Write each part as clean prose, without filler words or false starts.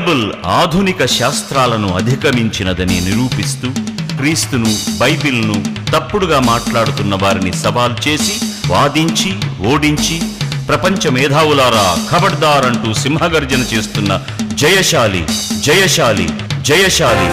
Bible ఆధునిక శాస్త్రాలను అధిగమించినదని నిరూపిస్తూ క్రీస్తును, బైబిల్ను తప్పుడుగా మాట్లాడుతున్న వారిని సవాల్ చేసి, వాదించి, ఓడించి, ప్రపంచ మేధావులారా ఖబర్దార్ అంటూ సింహగర్జన చేస్తున్న జయశాలి, జయశాలి, జయశాలి.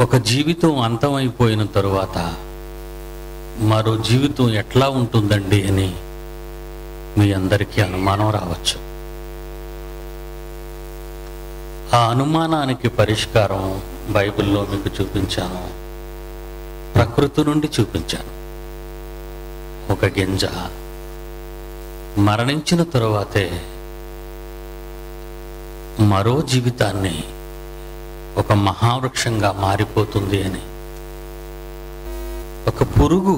ఒక జీవితం అంతమైపోయిన తరువాత మరో జీవితం ఎట్లా ఉంటుందండి అని మీ అందరికీ అనుమానం రావచ్చు. ఆ అనుమానానికి పరిష్కారం బైబిల్లో మీకు చూపించాను, ప్రకృతి నుండి చూపించాను. ఒక గింజ మరణించిన తరువాతే మరో జీవితాన్ని ఒక మహావృక్షంగా మారిపోతుంది అని. ఒక పురుగు,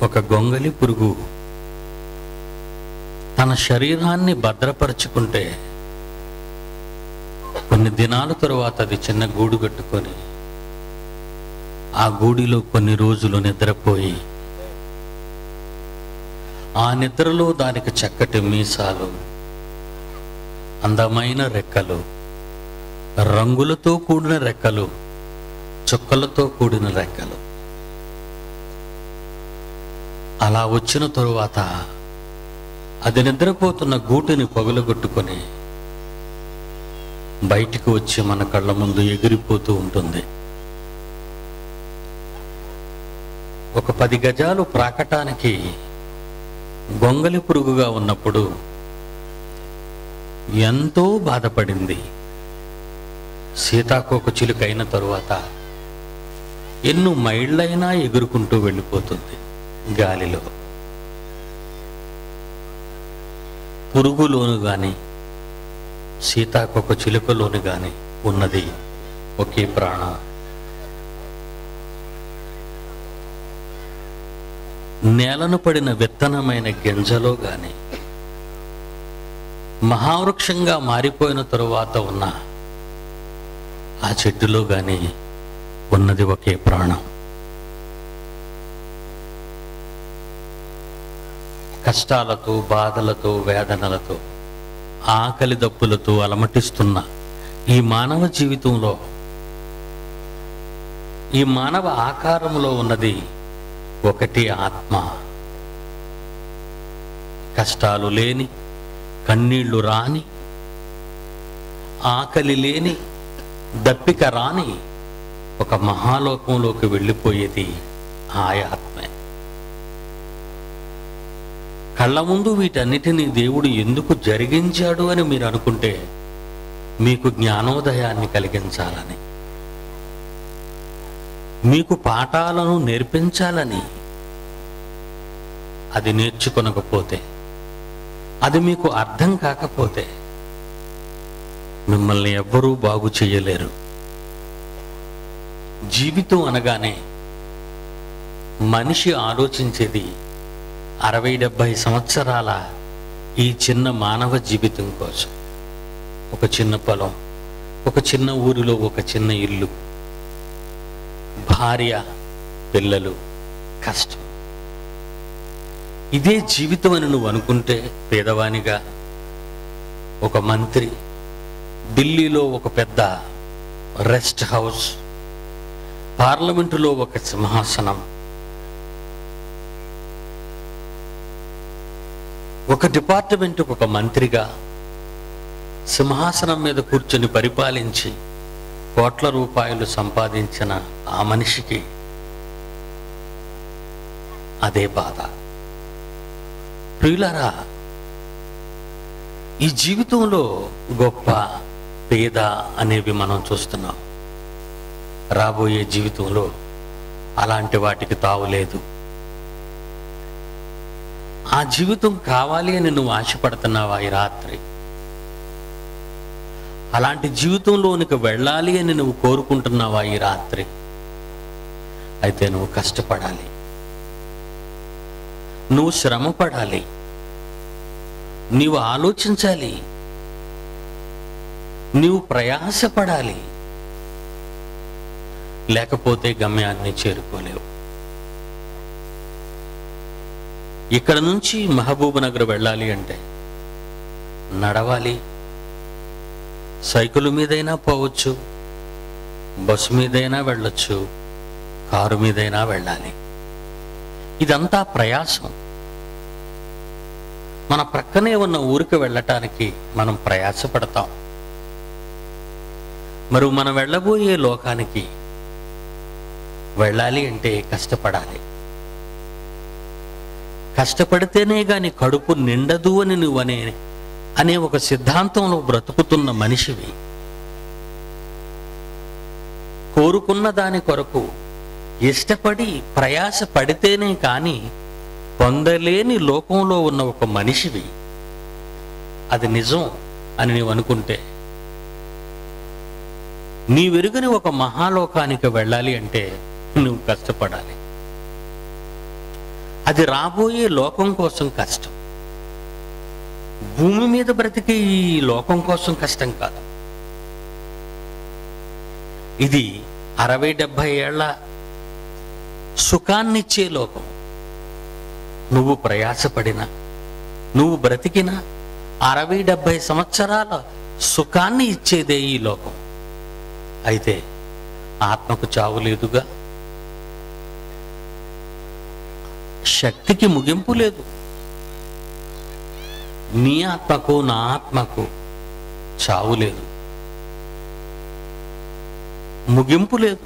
ఒక గొంగలి పురుగు తన శరీరాన్ని భద్రపరుచుకుంటే కొన్ని దినాల తరువాత అది చిన్న గూడు కట్టుకొని ఆ గూడిలో కొన్ని రోజులు నిద్రపోయి, ఆ నిద్రలో దానికి చక్కటి మీసాలు, అందమైన రెక్కలు, రంగులతో కూడిన రెక్కలు, చుక్కలతో కూడిన రెక్కలు అలా వచ్చిన తరువాత అది నిద్రపోతున్న గూటిని పగులగొట్టుకొని బయటికి వచ్చి మన కళ్ళ ముందు ఎగిరిపోతూ ఉంటుంది. ఒక 10 గజాలు ప్రాకటానికి గొంగలి పురుగుగా ఉన్నప్పుడు ఎంతో బాధపడింది. సీతాకోక చిలుక అయిన తరువాత ఎన్నో మైళ్ళైనా ఎగురుకుంటూ వెళ్ళిపోతుంది గాలిలో. పురుగులోను గాని సీతాకోక చిలుకలోను గాని ఉన్నది ఒకే ప్రాణం. నేలను పడిన విత్తనమైన గింజలో గాని మహావృక్షంగా మారిపోయిన తరువాత ఉన్న ఆ చెట్టులో గాని ఉన్నది ఒకే ప్రాణం. కష్టాలతో, బాధలతో, వేదనలతో, ఆకలి దప్పులతో అలమటిస్తున్న ఈ మానవ జీవితంలో, ఈ మానవ ఆకారంలో ఉన్నది ఒకటి ఆత్మ. కష్టాలు లేని, కన్నీళ్లు రాని, ఆకలి లేని, దప్పిక రాని ఒక మహాలోకంలోకి వెళ్ళిపోయేది ఆ ఆత్మే. కళ్ళ ముందు వీటన్నిటినీ దేవుడు ఎందుకు జరిగించాడు అని మీరు అనుకుంటే మీకు జ్ఞానోదయాన్ని కలిగించాలని, మీకు పాఠాలను నేర్పించాలని. అది నేర్చుకొనకపోతే, అది మీకు అర్థం కాకపోతే మిమ్మల్ని ఎవ్వరూ బాగు చేయలేరు. జీవితం అనగానే మనిషి ఆలోచించేది 60-70 సంవత్సరాల ఈ చిన్న మానవ జీవితం కోసం. ఒక చిన్న పొలం, ఒక చిన్న ఊరిలో ఒక చిన్న ఇల్లు, భార్య, పిల్లలు, కష్టం. ఇదే జీవితం అని నువ్వు అనుకుంటే పేదవానిగా ఒక మంత్రి, ఢిల్లీలో ఒక పెద్ద రెస్ట్ హౌస్, పార్లమెంటులో ఒక సింహాసనం, ఒక డిపార్ట్మెంట్కు ఒక మంత్రిగా సింహాసనం మీద కూర్చొని పరిపాలించి కోట్ల రూపాయలు సంపాదించిన ఆ మనిషికి అదే బాధ. ప్రియులారా, ఈ జీవితంలో గొప్ప పేద అనేవి మనం చూస్తున్నాం. రాబోయే జీవితంలో అలాంటి వాటికి తావులేదు. ఆ జీవితం కావాలి అని నువ్వు ఆశపడుతున్నావా ఈ రాత్రి? అలాంటి జీవితంలోనికి వెళ్ళాలి అని నువ్వు కోరుకుంటున్నావా ఈ రాత్రి? అయితే నువ్వు కష్టపడాలి, నువ్వు శ్రమ పడాలి, నీవు ఆలోచించాలి, నీవు ప్రయాసపడాలి. లేకపోతే గమ్యాన్ని చేరుకోలేవు. ఇక్కడ నుంచి మహబూబ్ నగర్ వెళ్ళాలి అంటే నడవాలి, సైకిల్ మీదైనా పోవచ్చు, బస్సు మీదైనా వెళ్ళొచ్చు, కారు మీదైనా వెళ్ళాలి. ఇదంతా ప్రయాసం. మన ప్రక్కనే ఉన్న ఊరికి వెళ్ళటానికి మనం ప్రయాసపడతాం. మరి మనం వెళ్ళబోయే లోకానికి వెళ్ళాలి అంటే కష్టపడాలి. కష్టపడితేనే గాని కడుపు నిండదు అని నువ్వు అనే ఒక సిద్ధాంతంలో బ్రతుకుతున్న మనిషివి. కోరుకున్న దాని కొరకు ఇష్టపడి ప్రయాస పడితేనే కానీ పొందలేని లోకంలో ఉన్న ఒక మనిషివి. అది నిజం అని నీవు అనుకుంటే, నీ వెరుగని ఒక మహాలోకానికి వెళ్ళాలి అంటే నువ్వు కష్టపడాలి. అది రాబోయే లోకం కోసం కష్టం. భూమి మీద బ్రతికే ఈ లోకం కోసం కష్టం కాదు. ఇది 60-70 ఏళ్ల సుఖాన్నిచ్చే లోకం. నువ్వు ప్రయాసపడినా, నువ్వు బ్రతికినా 60-70 సంవత్సరాల సుఖాన్ని ఇచ్చేదే ఈ లోకం. అయితే ఆత్మకు చావు లేదుగా, శక్తికి ముగింపు లేదు. నీ ఆత్మకు నా ఆత్మకు చావు లేదు, ముగింపు లేదు.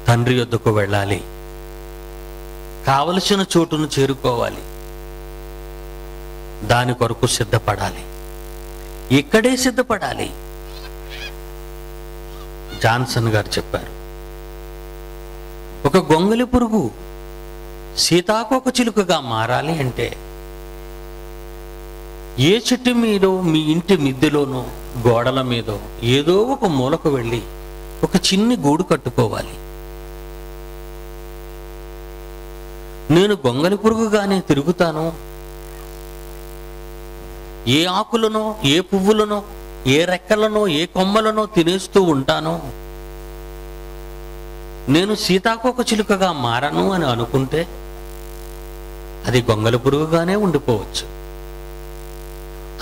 తండ్రి యొద్దకు వెళ్ళాలి, కావలసిన చోటును చేరుకోవాలి, దాని కొరకు సిద్ధపడాలి. ఇక్కడే సిద్ధపడాలి. జాన్సన్ గారు చెప్పారు, ఒక గొంగలి పురుగు సీతాకోక చిలుకగా మారాలి అంటే ఏ చెట్టు మీదో, మీ ఇంటి మిద్దెలోనో, గోడల మీదో ఏదో ఒక మూలకు వెళ్ళి ఒక చిన్ని గూడు కట్టుకోవాలి. నేను గొంగలి పురుగుగానే తిరుగుతాను, ఏ ఆకులనో, ఏ పువ్వులనో, ఏ రెక్కలనో, ఏ కొమ్మలనో తినేస్తూ ఉంటానో, నేను సీతాకోక చిలుకగా మారను అని అనుకుంటే అది గొంగలి పురుగుగానే ఉండిపోవచ్చు.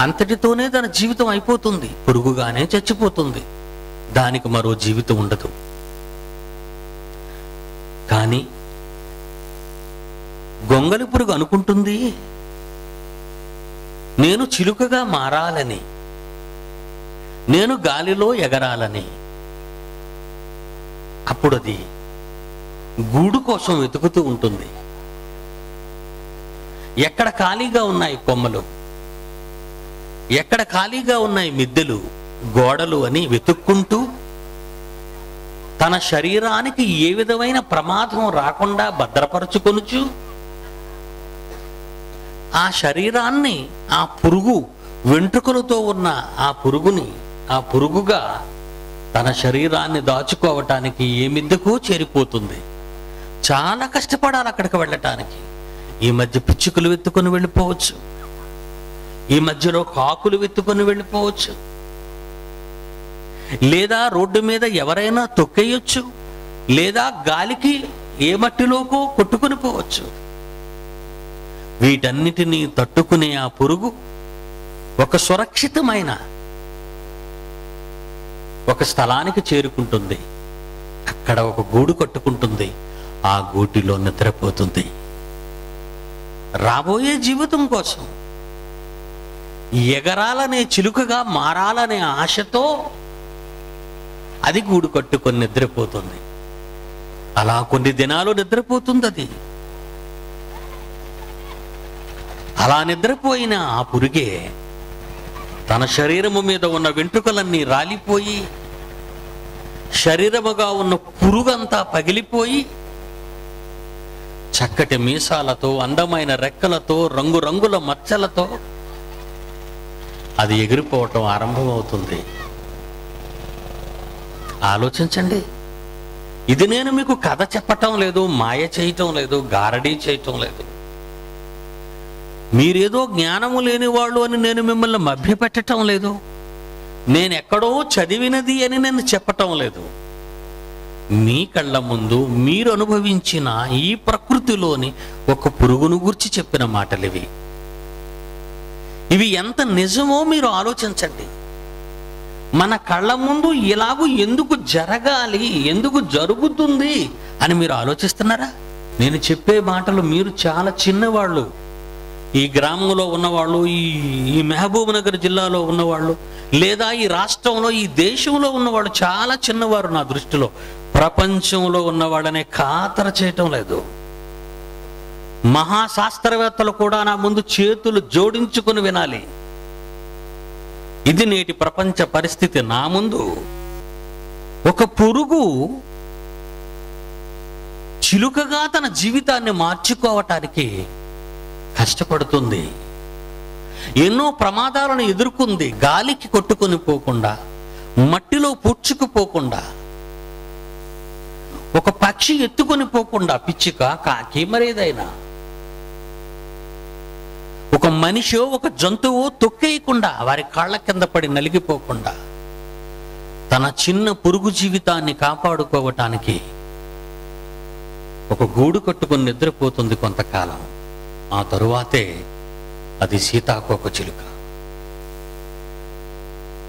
అంతటితోనే తన జీవితం అయిపోతుంది, పురుగుగానే చచ్చిపోతుంది, దానికి మరో జీవితం ఉండదు. కానీ గొంగలి పురుగు అనుకుంటుంది నేను చిలుకగా మారాలని, నేను గాలిలో ఎగరాలని. అప్పుడు అది గూడు కోసం వెతుకుతూ ఉంటుంది. ఎక్కడ ఖాళీగా ఉన్నాయి కొమ్మలు, ఎక్కడ ఖాళీగా ఉన్నాయి మిద్దెలు, గోడలు అని వెతుక్కుంటూ తన శరీరానికి ఏ విధమైన ప్రమాదం రాకుండా భద్రపరచుకొనుచు ఆ శరీరాన్ని ఆ పురుగు వెంట్రుకలతో ఉన్న ఆ పురుగుగా తన శరీరాన్ని దాచుకోవటానికి ఏ మిద్దెకో చేరిపోతుంది. చాలా కష్టపడాలి అక్కడికి వెళ్ళటానికి. ఈ మధ్య పిచ్చుకలు వెతుకొని వెళ్ళిపోవచ్చు, ఈ మధ్యలో కాకులు వెతుకొని వెళ్ళిపోవచ్చు, లేదా రోడ్డు మీద ఎవరైనా తొక్కేయొచ్చు, లేదా గాలికి ఏ మట్టిలోకో కొట్టుకుని పోవచ్చు. వీటన్నిటినీ తట్టుకునే ఆ పురుగు ఒక సురక్షితమైన ఒక స్థలానికి చేరుకుంటుంది. అక్కడ ఒక గూడు కట్టుకుంటుంది, ఆ గూటిలో నిద్రపోతుంది. రాబోయే జీవితం కోసం ఎగరాలనే చిలుకగా మారాలనే ఆశతో అది గూడు కట్టుకొని నిద్రపోతుంది. అలా కొన్ని దినాలు నిద్రపోతుంది. అది అలా నిద్రపోయిన ఆ పురుగే తన శరీరము మీద ఉన్న వెంట్రుకలన్నీ రాలిపోయి, శరీరముగా ఉన్న పురుగంతా పగిలిపోయి, చక్కటి మీసాలతో, అందమైన రెక్కలతో, రంగురంగుల మచ్చలతో అది ఎగిరిపోవటం ఆరంభమవుతుంది. ఆలోచించండి. ఇది నేను మీకు కథ చెప్పటం లేదు, మాయ చేయటం లేదు, గారడీ చేయటం లేదు. మీరేదో జ్ఞానము లేని వాళ్ళు అని నేను మిమ్మల్ని మభ్యపెట్టడం లేదు. నేను ఎక్కడో చదివినది అని నేను చెప్పటం లేదు. మీ కళ్ళ ముందు మీరు అనుభవించిన ఈ ప్రకృతిలోని ఒక పురుగును గురించి చెప్పిన మాటలు ఇవి. ఇవి ఎంత నిజమో మీరు ఆలోచించండి. మన కళ్ళ ముందు ఇలాగూ ఎందుకు జరగాలి, ఎందుకు జరుగుతుంది అని మీరు ఆలోచిస్తున్నారా? నేను చెప్పే మాటలు మీరు చాలా చిన్నవాళ్ళు, ఈ గ్రామంలో ఉన్నవాళ్ళు, ఈ మహబూబ్ నగర్ జిల్లాలో ఉన్నవాళ్ళు, లేదా ఈ రాష్ట్రంలో, ఈ దేశంలో ఉన్నవాళ్ళు చాలా చిన్నవారు నా దృష్టిలో. ప్రపంచంలో ఉన్నవాళ్ళనే ఖాతర చేయటం లేదు. మహాశాస్త్రవేత్తలు కూడా నా ముందు చేతులు జోడించుకుని వినాలి. ఇది నేటి ప్రపంచ పరిస్థితి. నా ముందు ఒక పురుగు చిలుకగా తన జీవితాన్ని మార్చుకోవటానికి కష్టపడుతుంది. ఎన్నో ప్రమాదాలను ఎదుర్కొంది. గాలికి కొట్టుకొని పోకుండా, మట్టిలో పుచ్చుకుపోకుండా, ఒక పక్షి ఎత్తుకొని పోకుండా, పిచ్చుక, కాకి, మరేదైనా ఒక మనిషి, ఒక జంతువు తొక్కేయకుండా, వారి కాళ్ళ కింద పడి నలిగిపోకుండా తన చిన్న పురుగు జీవితాన్ని కాపాడుకోవటానికి ఒక గూడు కట్టుకొని నిద్రపోతుంది కొంతకాలం. ఆ తరువాతే అది సీతాకోక చిలుక.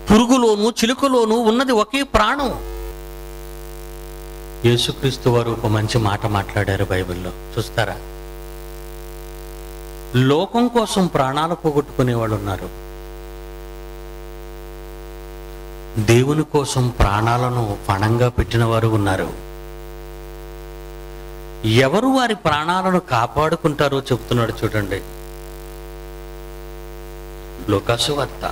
పురుగులోను చిలుకలోను ఉన్నది ఒకే ప్రాణం. యేసుక్రీస్తు వారు ఒక మంచి మాట మాట్లాడారు బైబిల్లో, చూస్తారా? లోకం కోసం ప్రాణాలు పోగొట్టుకునే వాళ్ళు ఉన్నారు, దేవుని కోసం ప్రాణాలను పణంగా పెట్టిన వారు ఉన్నారు. ఎవరు వారి ప్రాణాలను కాపాడుకుంటారో చెబుతున్నాడు చూడండి. లూకాసు వార్త,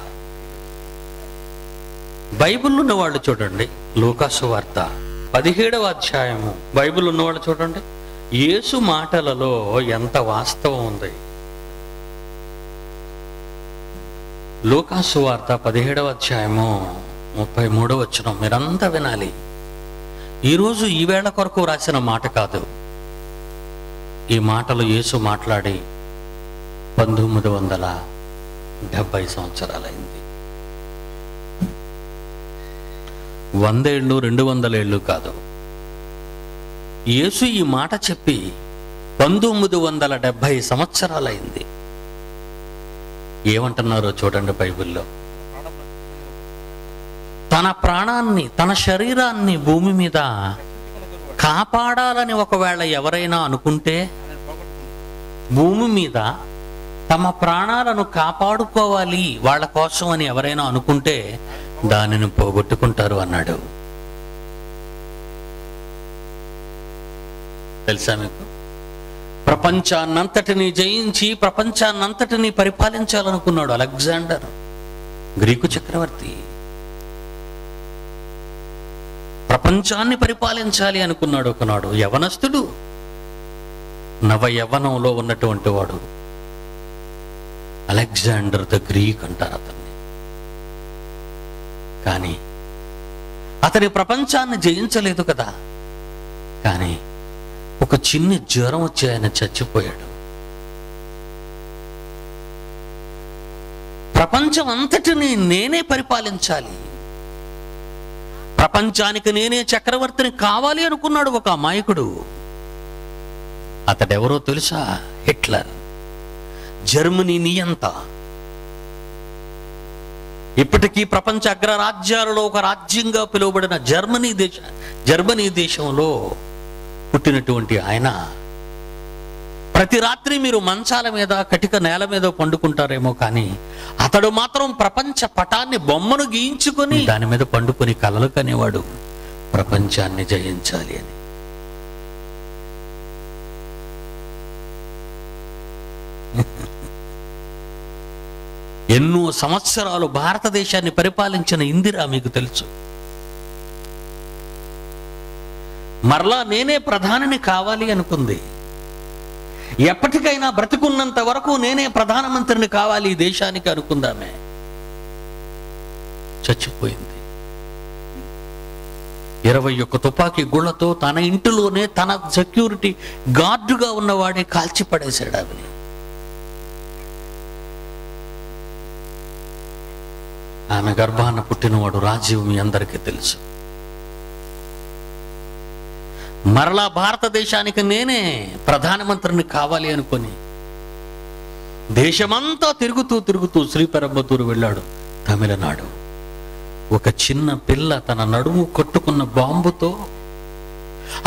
బైబిల్ ఉన్నవాళ్ళు చూడండి. లూకాసు వార్త 17వ అధ్యాయము. బైబిల్ ఉన్నవాళ్ళు చూడండి. యేసు మాటలలో ఎంత వాస్తవం ఉంది. లూకాసు వార్త 17వ అధ్యాయము 33వ వచనం మీరంతా వినాలి. ఈరోజు ఈ వేళ కొరకు రాసిన మాట కాదు. ఈ మాటలు యేసు మాట్లాడి 1970 సంవత్సరాలైంది. 100 ఏళ్ళు, 200 ఏళ్ళు కాదు. యేసు ఈ మాట చెప్పి 1970 సంవత్సరాలైంది. ఏమంటున్నారో చూడండి బైబిల్లో. తన ప్రాణాన్ని, తన శరీరాన్ని భూమి మీద కాపాడాలని ఒకవేళ ఎవరైనా అనుకుంటే, భూమి మీద తమ ప్రాణాలను కాపాడుకోవాలి వాళ్ళ కోసం అని ఎవరైనా అనుకుంటే దానిని పోగొట్టుకుంటారు అన్నాడు. తెలుసా మీకు? ప్రపంచాన్నంతటిని జయించి ప్రపంచాన్నంతటిని పరిపాలించాలనుకున్నాడు అలెగ్జాండర్, గ్రీకు చక్రవర్తి. ప్రపంచాన్ని పరిపాలించాలి అనుకున్నాడు ఒకనాడు. యవనస్తుడు, నవ యవ్వనంలో ఉన్నటువంటి వాడు. అలెగ్జాండర్ ద గ్రీక్ అంటారు అతన్ని. కానీ అతని ప్రపంచాన్ని జయించలేదు కదా, కానీ ఒక చిన్న జ్వరం వచ్చి ఆయన చచ్చిపోయాడు. ప్రపంచం అంతటిని నేనే పరిపాలించాలి, ప్రపంచానికి నేనే చక్రవర్తిని కావాలి అనుకున్నాడు ఒక అమాయకుడు. అతడెవరో తెలుసా? హిట్లర్, జర్మనీ నియంత. ఇప్పటికీ ప్రపంచ అగ్రరాజ్యాలలో ఒక రాజ్యంగా పిలువబడిన జర్మనీ దేశంలో పుట్టినటువంటి ఆయన, ప్రతి రాత్రి మీరు మంచాల మీద కటిక నేల మీద పండుకుంటారేమో, కానీ అతడు మాత్రం ప్రపంచ పటాన్ని బొమ్మను గీయించుకొని దాని మీద పండుకొని కలలు కనేవాడు ప్రపంచాన్ని జయించాలి అని. ఎన్నో సంవత్సరాలు భారతదేశాన్ని పరిపాలించిన ఇందిరా మీకు తెలుసు. మరలా నేనే ప్రధానిని కావాలి అనుకుంది. ఎప్పటికైనా బ్రతికున్నంత వరకు నేనే ప్రధానమంత్రిని కావాలి ఈ దేశానికి అనుకుందామే. చచ్చిపోయింది. 21 తుపాకీ గుళ్లతో తన ఇంటిలోనే తన సెక్యూరిటీ గార్డుగా ఉన్నవాడే కాల్చి పడేశాడు ఆమెని. ఆమె గర్భాన పుట్టినవాడు రాజీవ్ మీ అందరికీ తెలుసు. మరలా భారతదేశానికి నేనే ప్రధానమంత్రిని కావాలి అనుకొని దేశమంతా తిరుగుతూ శ్రీపెరంబతూరు వెళ్ళాడు, తమిళనాడు. ఒక చిన్న పిల్ల తన నడుము కొట్టుకున్న బాంబుతో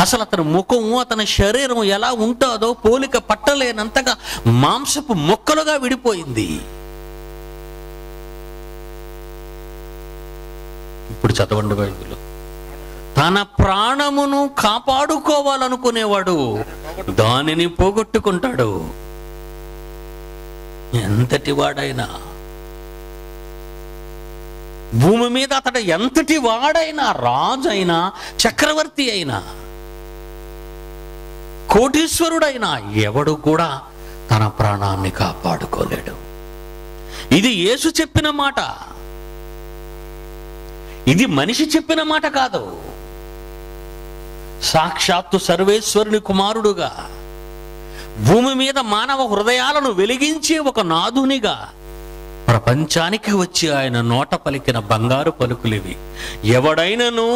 అసలు అతని ముఖము అతని శరీరం ఎలా ఉంటుందో పోలిక పట్టలేనంతగా మాంసపు మొక్కలుగా విడిపోయింది. ఇప్పుడు చదవండి బైబిల్. తన ప్రాణమును కాపాడుకోవాలనుకునేవాడు దానిని పోగొట్టుకుంటాడు. ఎంతటి వాడైనా, భూమి మీద అతడు ఎంతటి వాడైనా, రాజు అయినా, చక్రవర్తి అయినా, కోటీశ్వరుడైనా ఎవడు కూడా తన ప్రాణాన్ని కాపాడుకోలేడు. ఇది యేసు చెప్పిన మాట, ఇది మనిషి చెప్పిన మాట కాదు. సాక్షాత్తు సర్వేశ్వరుని కుమారుడుగా భూమి మీద మానవ హృదయాలను వెలిగించే ఒక నాథునిగా ప్రపంచానికి వచ్చి ఆయన నోట పలికిన బంగారు పలుకులివి. ఎవడైనను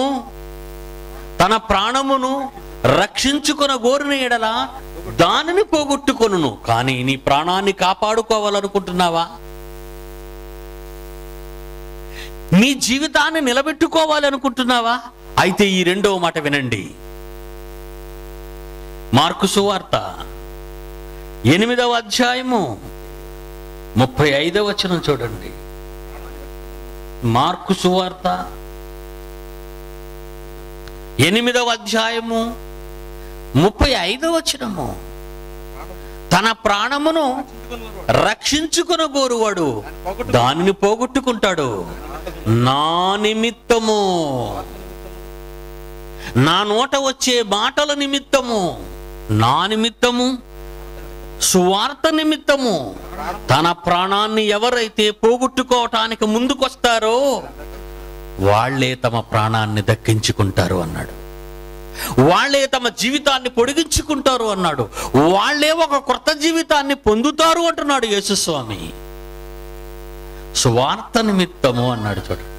తన ప్రాణమును రక్షించుకొన గోరిన ఎడల దానిని పోగొట్టుకొనును. కానీ నీ ప్రాణాన్ని కాపాడుకోవాలనుకుంటున్నావా? నీ జీవితాన్ని నిలబెట్టుకోవాలనుకుంటున్నావా? అయితే ఈ రెండవ మాట వినండి. మార్కు సువార్త 8వ అధ్యాయము 35వ వచనం చూడండి. మార్కు సువార్త 8వ అధ్యాయము 35వ వచనము. తన ప్రాణమును రక్షించుకున్న గోరువాడు దానిని పోగొట్టుకుంటాడు. నా నిమిత్తము, నా నోట వచ్చే మాటల నిమిత్తము, నా నిమిత్తము, సువార్త నిమిత్తము తన ప్రాణాన్ని ఎవరైతే పోగొట్టుకోవటానికి ముందుకొస్తారో వాళ్లే తమ ప్రాణాన్ని దక్కించుకుంటారు అన్నాడు. వాళ్లే తమ జీవితాన్ని పొడిగించుకుంటారు అన్నాడు. వాళ్లే ఒక కొత్త జీవితాన్ని పొందుతారు అంటున్నాడు యేసుస్వామి. సువార్త నిమిత్తము అన్నాడు. చూడండి,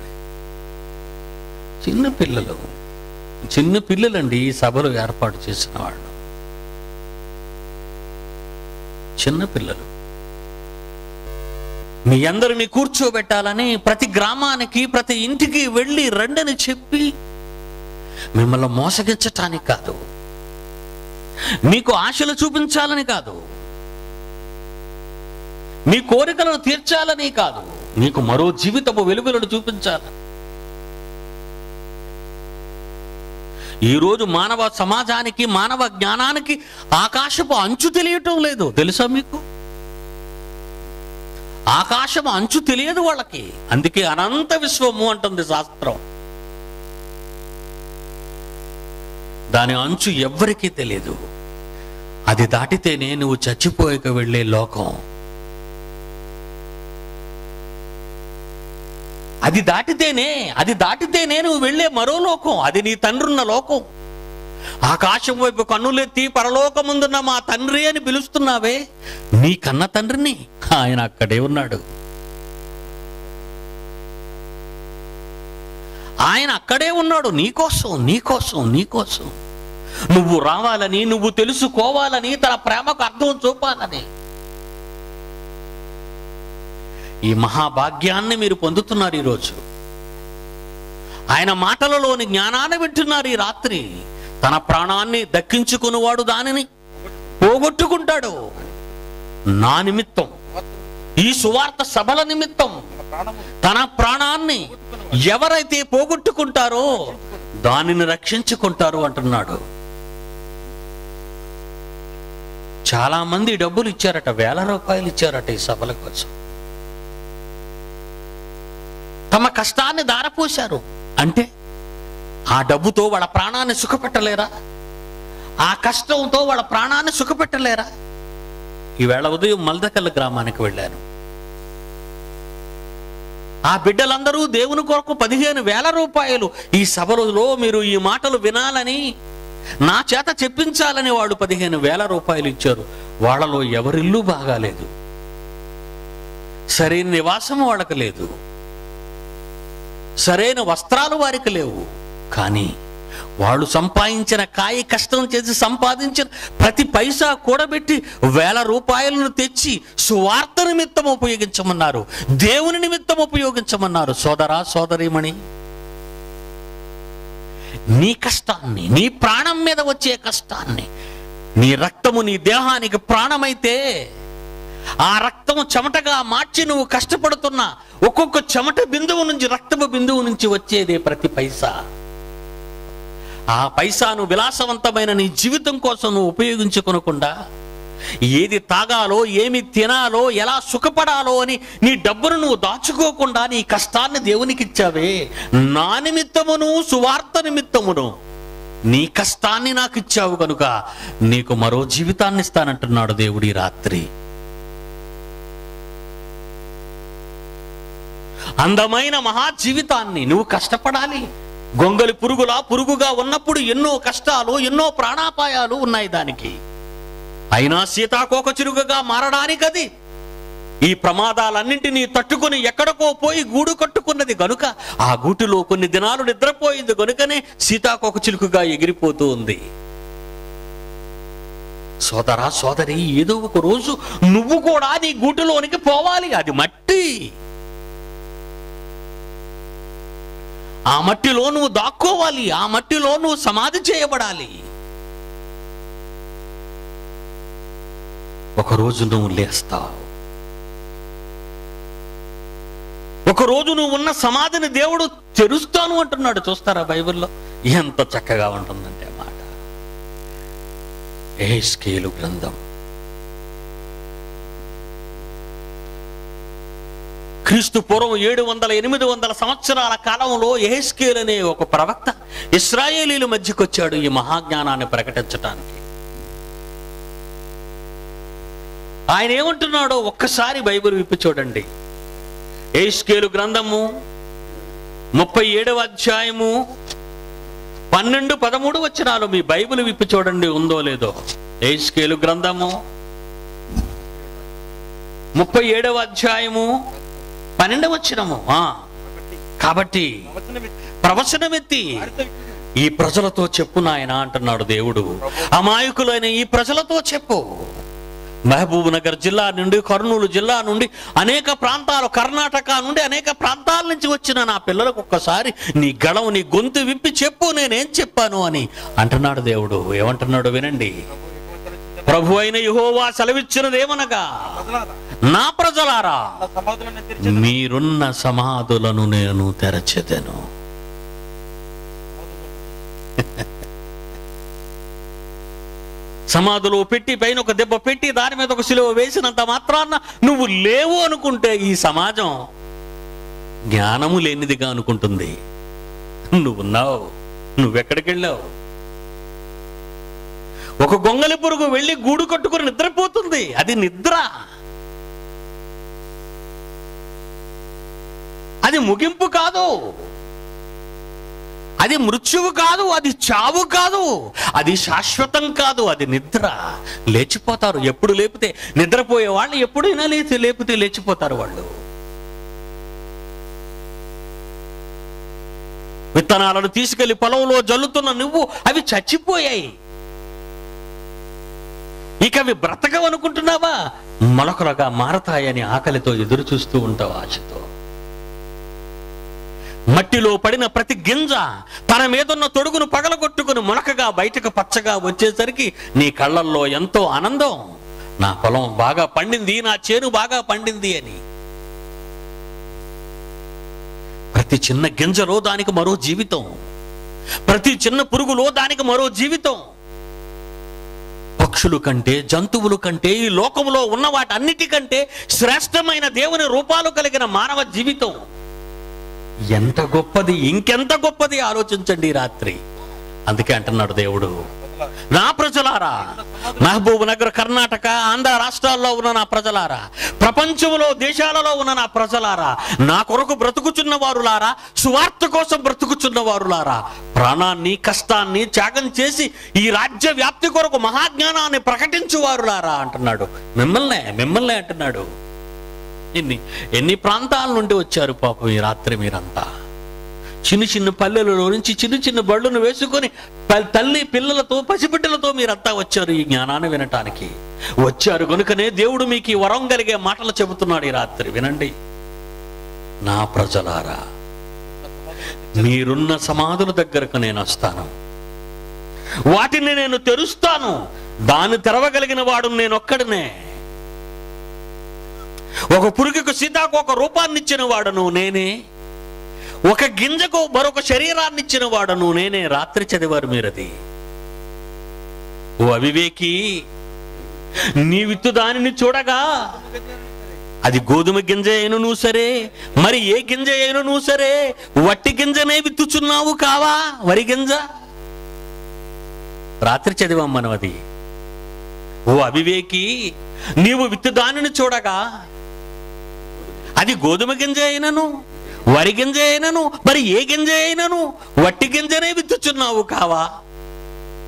చిన్న పిల్లలండి ఈ సభలు ఏర్పాటు చేసిన వాళ్ళు. చిన్న పిల్లలు మీ అందరిని కూర్చోబెట్టాలని ప్రతి గ్రామానికి ప్రతి ఇంటికి వెళ్ళి రండని చెప్పి మిమ్మల్ని మోసగించటానికి కాదు, మీకు ఆశలు చూపించాలని కాదు, మీ కోరికలను తీర్చాలని కాదు, మీకు మరో జీవితపు వెలుగులను చూపించాలని. ఈరోజు మానవ సమాజానికి, మానవ జ్ఞానానికి ఆకాశపు అంచు తెలియటం లేదు. తెలుసా మీకు? ఆకాశపు అంచు తెలియదు వాళ్ళకి. అందుకే అనంత విశ్వము అంటుంది శాస్త్రం. దాని అంచు ఎవ్వరికీ తెలియదు. అది దాటితేనే నువ్వు చచ్చిపోయాక వెళ్ళే లోకం. అది దాటితేనే నువ్వు వెళ్ళే మరో లోకం, అది నీ తండ్రున్న లోకం. ఆకాశం వైపు కన్నులెత్తి పరలోకముందున్న మా తండ్రి అని పిలుస్తున్నావే, నీ కన్న తండ్రిని, ఆయన అక్కడే ఉన్నాడు. ఆయన అక్కడే ఉన్నాడు నీకోసం, నీకోసం, నీకోసం. నువ్వు రావాలని, నువ్వు తెలుసుకోవాలని, తన ప్రేమకు అర్థం చూపాలని. ఈ మహాభాగ్యాన్ని మీరు పొందుతున్నారు ఈరోజు. ఆయన మాటలలోని జ్ఞానాన్ని వింటున్నారు ఈ రాత్రి. తన ప్రాణాన్ని దక్కించుకునేవాడు దానిని పోగొట్టుకుంటాడు. నా నిమిత్తం, ఈ సువార్త సభల నిమిత్తం తన ప్రాణాన్ని ఎవరైతే పోగొట్టుకుంటారో దానిని రక్షించుకుంటారు అంటున్నాడు. చాలా మంది డబ్బులు ఇచ్చారట, వేల రూపాయలు ఇచ్చారట ఈ సభల కోసం. తమ కష్టాన్ని దారపోశారు. అంటే ఆ డబ్బుతో వాళ్ళ ప్రాణాన్ని సుఖపెట్టలేరా? ఆ కష్టంతో వాళ్ళ ప్రాణాన్ని సుఖపెట్టలేరా? ఈవేళ ఉదయం మల్దకల్ గ్రామానికి వెళ్ళాను. ఆ బిడ్డలందరూ దేవుని కొరకు 15,000 రూపాయలు ఈ సభలో మీరు ఈ మాటలు వినాలని, నా చేత చెప్పించాలని వాళ్ళు 15,000 రూపాయలు ఇచ్చారు. వాళ్ళలో ఎవరిల్లు బాగాలేదు, సరైన నివాసం వాళ్ళకి లేదు, సరైన వస్త్రాలు వారికి లేవు. కానీ వాళ్ళు సంపాదించిన కాయ కష్టం చేసి సంపాదించిన ప్రతి పైసా కూడబెట్టి 1000 రూపాయలను తెచ్చి సువార్త నిమిత్తం ఉపయోగించమన్నారు, దేవుని నిమిత్తం ఉపయోగించమన్నారు. సోదరా సోదరీమణి, నీ కష్టాన్ని, నీ ప్రాణం మీద వచ్చే కష్టాన్ని, నీ రక్తము నీ దేహానికి ప్రాణమైతే ఆ రక్తము చెమటగా మార్చి నువ్వు కష్టపడుతున్నా ఒక్కొక్క చెమట బిందువు నుంచి, రక్తపు బిందువు నుంచి వచ్చేదే ప్రతి పైసా. ఆ పైసాను విలాసవంతమైన నీ జీవితం కోసం నువ్వు ఉపయోగించుకోనకుండా, ఏది తాగాలో, ఏమి తినాలో, ఎలా సుఖపడాలో అని నీ డబ్బును నువ్వు దాచుకోకుండా నీ కష్టాన్ని దేవునికి ఇచ్చావే. నా నిమిత్తమును, సువార్త నిమిత్తమును నీ కష్టాన్ని నాకు ఇచ్చావు కనుక నీకు మరో జీవితాన్ని ఇస్తానంటున్నాడు దేవుడి రాత్రి. అందమైన మహా జీవితాన్ని నువ్వు కష్టపడాలి. గొంగలి పురుగుగా ఉన్నప్పుడు ఎన్నో కష్టాలు, ఎన్నో ప్రాణాపాయాలు ఉన్నాయి దానికి. అయినా సీతాకోక చిలుకగా మారడానికి అది ఈ ప్రమాదాలన్నింటినీ తట్టుకుని ఎక్కడికో పోయి గూడు కట్టుకున్నది గనుక, ఆ గూటిలో కొన్ని దినాలు నిద్రపోయింది గనుకనే సీతాకోక చిలుకగా ఎగిరిపోతూ ఉంది. సోదరా సోదరి, ఏదో ఒక రోజు నువ్వు కూడా నీ గూటిలోనికి పోవాలి. అది మట్టి, ఆ మట్టిలో నువ్వు దాక్కోవాలి, ఆ మట్టిలో నువ్వు సమాధి చేయబడాలి. ఒకరోజు నువ్వు లేస్తావు, ఒకరోజు నువ్వు ఉన్న సమాధిని దేవుడు తెరుస్తాను అంటున్నాడు. చూస్తారా బైబిల్లో ఎంత చక్కగా ఉంటుందంటే మాట. యెహెజ్కేలు గ్రంథం క్రీస్తు పూర్వం 700-800 సంవత్సరాల కాలంలో యెహెజ్కేలు అనే ఒక ప్రవక్త ఇశ్రాయేలీల మధ్యకు వచ్చాడు ఈ మహాజ్ఞానాన్ని ప్రకటించడానికి. ఆయన ఏమంటున్నాడో ఒక్కసారి బైబిల్ విప్పి చూడండి. యెహెజ్కేలు గ్రంథము 37వ అధ్యాయము 12-13 వచనాలు మీ బైబిల్ విప్పి చూడండి, ఉందో లేదో. యెహెజ్కేలు గ్రంథము 37వ అధ్యాయము 12వ వచనము. కాబట్టి ప్రవచనమెత్తి ఈ ప్రజలతో చెప్పు నాయన అంటున్నాడు దేవుడు. అమాయకులైన ఈ ప్రజలతో చెప్పు. మహబూబ్ నగర్ జిల్లా నుండి, కర్నూలు జిల్లా నుండి, అనేక ప్రాంతాలు, కర్ణాటక నుండి అనేక ప్రాంతాల నుంచి వచ్చిన నా పిల్లలకు ఒక్కసారి నీ గళం, నీ గొంతు విప్పి చెప్పు నేనేం చెప్పాను అని అంటున్నాడు దేవుడు. ఏమంటున్నాడు వినండి. ప్రభు అయిన యెహోవా సెలవిచ్చినదేమనగా, నా ప్రజలారా, మీరున్న సమాధులను నేను తెరచెదను. సమాధిలో పెట్టి పైన ఒక దెబ్బ పెట్టి దాని మీద ఒక శిలువ వేసినంత మాత్రాన నువ్వు లేవు అనుకుంటే ఈ సమాజం జ్ఞానము లేనిదిగా అనుకుంటుంది. నువ్వున్నావు, నువ్వెక్కడికి వెళ్ళావు? ఒక గొంగలి పురుగు వెళ్ళి గూడు కట్టుకుని నిద్రపోతుంది, అది నిద్ర. అది ముగింపు కాదు, అది మృత్యువు కాదు, అది చావు కాదు, అది శాశ్వతం కాదు, అది నిద్ర. లేచిపోతారు ఎప్పుడు లేపితే. నిద్రపోయే వాళ్ళు ఎప్పుడైనా లేపితే లేచిపోతారు వాళ్ళు. విత్తనాలను తీసుకెళ్లి పొలంలో జల్లుతున్న నువ్వు అవి చచ్చిపోయాయి. ఇక అవి బ్రతకవనుకుంటున్నావా? మొలకలుగా మారతాయని ఆకలితో ఎదురు చూస్తూ ఉంటావు, ఆశతో. మట్టిలో పడిన ప్రతి గింజ తన మీదున్న తొడుగును పగలగొట్టుకుని మొలకగా బయటకు పచ్చగా వచ్చేసరికి నీ కళ్ళల్లో ఎంతో ఆనందం. నా పొలం బాగా పండింది, నా చేను బాగా పండింది అని. ప్రతి చిన్న గింజలో దానికి మరో జీవితం, ప్రతి చిన్న పురుగులో దానికి మరో జీవితం. పక్షుల కంటే, జంతువుల కంటే, ఈ లోకంలో ఉన్న వాటన్నిటికంటే శ్రేష్టమైన దేవుని రూపాలు కలిగిన మానవ జీవితం ఎంత గొప్పది, ఇంకెంత గొప్పది ఆలోచించండి ఈ రాత్రి. అందుకే అంటున్నాడు దేవుడు, నా ప్రజలారా, మహబూబ్ నగర్, కర్ణాటక, ఆంధ్ర రాష్ట్రాల్లో ఉన్న నా ప్రజలారా, ప్రపంచంలో దేశాలలో ఉన్న నా ప్రజలారా, నా కొరకు బ్రతుకుచున్న వారులారా, సువార్త కోసం బ్రతుకుచున్న వారులారా, ప్రాణాన్ని కష్టాన్ని త్యాగం చేసి ఈ రాజ్య వ్యాప్తి కొరకు మహాజ్ఞానాన్ని ప్రకటించు వారులారా అంటున్నాడు. మిమ్మల్నే అంటున్నాడు. ఎన్ని ప్రాంతాల నుండి వచ్చారు పాపం ఈ రాత్రి మీరంతా. చిన్న చిన్న పల్లెలలో నుంచి చిన్న చిన్న బళ్ళను వేసుకొని తల్లి పిల్లలతో, పసిబిడ్డలతో మీరంతా వచ్చారు ఈ జ్ఞానాన్ని వినటానికి. వచ్చారు కనుకనే దేవుడు మీకు ఈ వరం కలిగే మాటలు చెబుతున్నాడు ఈ రాత్రి. వినండి, నా ప్రజలారా, మీరున్న సమాధుల దగ్గరకు నేను వస్తాను, వాటిని నేను తెరుస్తాను. దాన్ని తెరవగలిగిన వాడు నేనొక్కడనే. ఒక పురుగుకు సీతాకోక రూపాన్ని ఇచ్చిన వాడను నేనే, ఒక గింజకు మరొక శరీరాన్ని ఇచ్చిన వాడను నేనే. రాత్రి చదివారు మీరది. ఓ అవివేకి, నీ విత్తు దానిని చూడగా అది గోధుమ గింజ అయినను సరే, మరి ఏ గింజ అయినను సరే, వట్టి గింజనే విత్తుచున్నావు కావా? వరి గింజ. రాత్రి చదివాం మనం అది. ఓ అవివేకి, నీవు విత్తు దానిని చూడగా అది గోధుమ గింజ అయినను, వరి గింజ అయినను, మరి ఏ గింజ అయినను వట్టి గింజనే విత్తుచున్నావు కావా?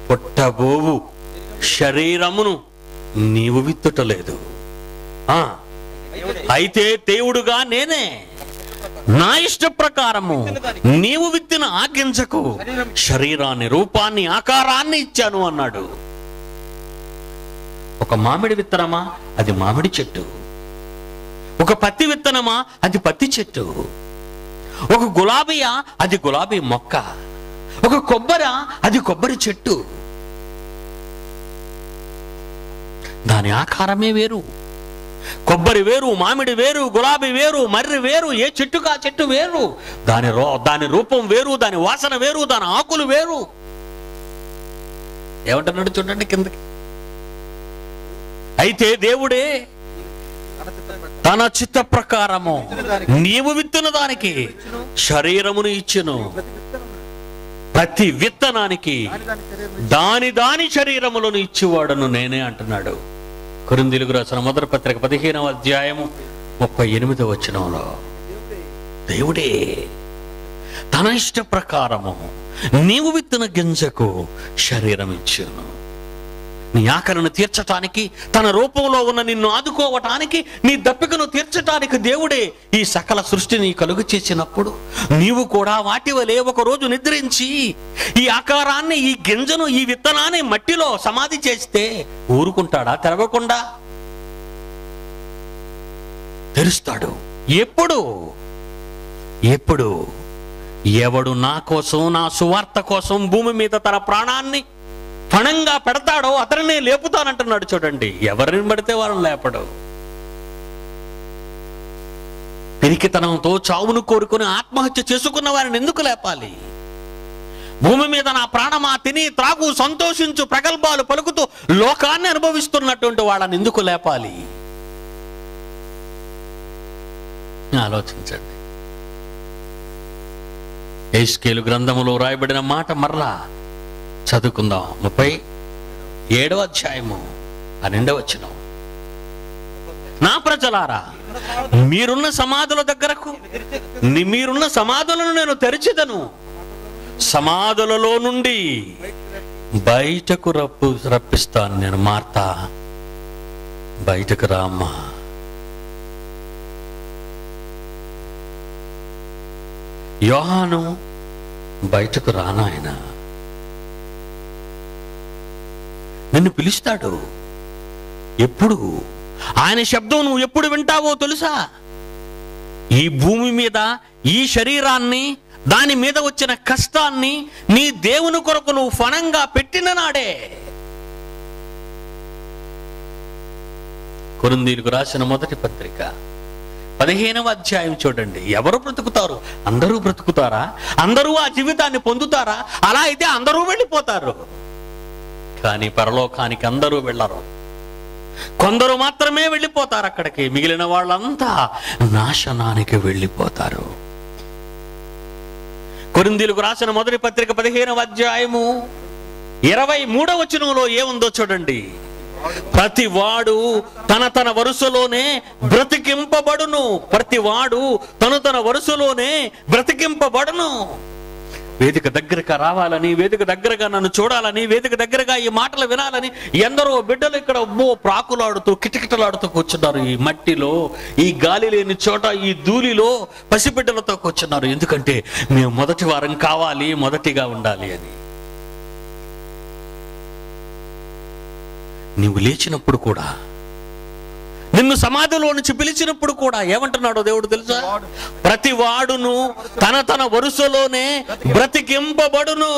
పుట్టబోవు శరీరమును నీవు విత్తుటలేదు. అయితే దేవుడుగా నేనే నా ఇష్ట ప్రకారము నీవు విత్తిన ఆ గింజకు శరీరాన్ని, రూపాన్ని, ఆకారాన్ని ఇచ్చాను అన్నాడు. ఒక మామిడి విత్తనమా? అది మామిడి చెట్టు. ఒక పత్తి విత్తనమా? అది పత్తి చెట్టు. ఒక గులాబీయా? అది గులాబీ మొక్క. ఒక కొబ్బరా? అది కొబ్బరి చెట్టు. దాని ఆకారమే వేరు. కొబ్బరి వేరు, మామిడి వేరు, గులాబీ వేరు, మర్రి వేరు, ఏ చెట్టుకా చెట్టు వేరు. దాని రూపం వేరు, దాని వాసన వేరు, దాని ఆకులు వేరు. ఏమంటున్నాడు చూడండి కిందకి. అయితే దేవుడే తన చిత్త ప్రకారము నీవు విత్తున దానికి శరీరమును ఇచ్చును. ప్రతి విత్తనానికి దాని శరీరములను ఇచ్చేవాడును నేనే అంటున్నాడు. కొరింథీయులకు రాసిన మొదటి పత్రిక 15వ అధ్యాయము 38వ వచనంలో దేవుడే తన ఇష్ట ప్రకారము నీవు విత్తిన గింజకు శరీరం ఇచ్చును. నీ ఆకలిని తీర్చటానికి, తన రూపంలో ఉన్న నిన్ను ఆదుకోవటానికి, నీ దప్పికను తీర్చటానికి దేవుడే ఈ సకల సృష్టిని కలుగు చేసినప్పుడు నీవు కూడా వాటి వలె ఒక రోజు నిద్రించి ఈ ఆకారాన్ని, ఈ గింజను, ఈ విత్తనాన్ని మట్టిలో సమాధి చేస్తే ఊరుకుంటాడా? తెరవకుండా తెరుస్తాడు. ఎప్పుడు ఎవడు నా కోసం, నా సువార్త కోసం భూమి మీద తన ప్రాణాన్ని పణంగా పెడతాడో అతనినే లేపుతానంటున్నాడు. చూడండి, ఎవరిని పడితే వారిని లేపడు. పిరికితనంతో చావును కోరుకుని ఆత్మహత్య చేసుకున్న వారిని ఎందుకు లేపాలి? భూమి మీద నా ప్రాణమా తిని త్రాగు సంతోషించు ప్రగల్భాలు పలుకుతూ లోకాన్ని అనుభవిస్తున్నటువంటి వాళ్ళని ఎందుకు లేపాలి? ఆలోచించండి. యెహెజ్కేలు గ్రంథములో రాయబడిన మాట మరలా చదువుకుందాం. 37వ అధ్యాయము 12వ వచనం. నా ప్రజలారా, మీరున్న సమాధుల దగ్గరకు మీరున్న సమాధులను నేను తెరిచెదను, సమాధులలో నుండి బయటకు రప్పిస్తాను నేను. మార్తా, బయటకు రామ్మా. యోహాను, బయటకు రానాయన, నిన్ను పిలుస్తాడు. ఎప్పుడు? ఆయన శబ్దం నువ్వు ఎప్పుడు వింటావో తెలుసా? ఈ భూమి మీద ఈ శరీరాన్ని, దాని మీద వచ్చిన కష్టాన్ని నీ దేవుని కొరకు నువ్వు ఫణంగా పెట్టిన నాడే. కొరింథీయులకు రాసిన మొదటి పత్రిక 15వ అధ్యాయం చూడండి. ఎవరు బ్రతుకుతారు? అందరూ బ్రతుకుతారా? అందరూ ఆ జీవితాన్ని పొందుతారా? అలా అయితే అందరూ వెళ్ళిపోతారు. కానీ పరలోకానికి అందరూ వెళ్ళరు. కొందరు మాత్రమే వెళ్ళిపోతారు అక్కడికి. మిగిలిన వాళ్ళంతా నాశనానికి వెళ్ళిపోతారు. కొరింథీయులకు రాసిన మొదటి పత్రిక 15వ అధ్యాయము 23వ వచనంలో ఏముందో చూడండి. ప్రతివాడు తన వరుసలోనే బ్రతికింపబడును. ప్రతివాడు తన వరుసలోనే బ్రతికింపబడును. వేదిక దగ్గరగా రావాలని, వేదిక దగ్గరగా నన్ను చూడాలని, వేదిక దగ్గరగా ఈ మాటలు వినాలని ఎందరో బిడ్డలు ఇక్కడ ప్రాకులాడుతూ కిటకిటలాడుతూ కూర్చున్నారు. ఈ మట్టిలో, ఈ గాలి లేని చోట, ఈ ధూళిలో పసిబిడ్డలతో కూర్చున్నారు. ఎందుకంటే మేము మొదటి వారం కావాలి, మొదటిగా ఉండాలి అని. నీవు లేచినప్పుడు కూడా, నిన్ను సమాధిలో నుంచి పిలిచినప్పుడు కూడా ఏమంటున్నాడో దేవుడు తెలుసా? ప్రతి వాడును తన వరుసలోనే బ్రతికింపబడును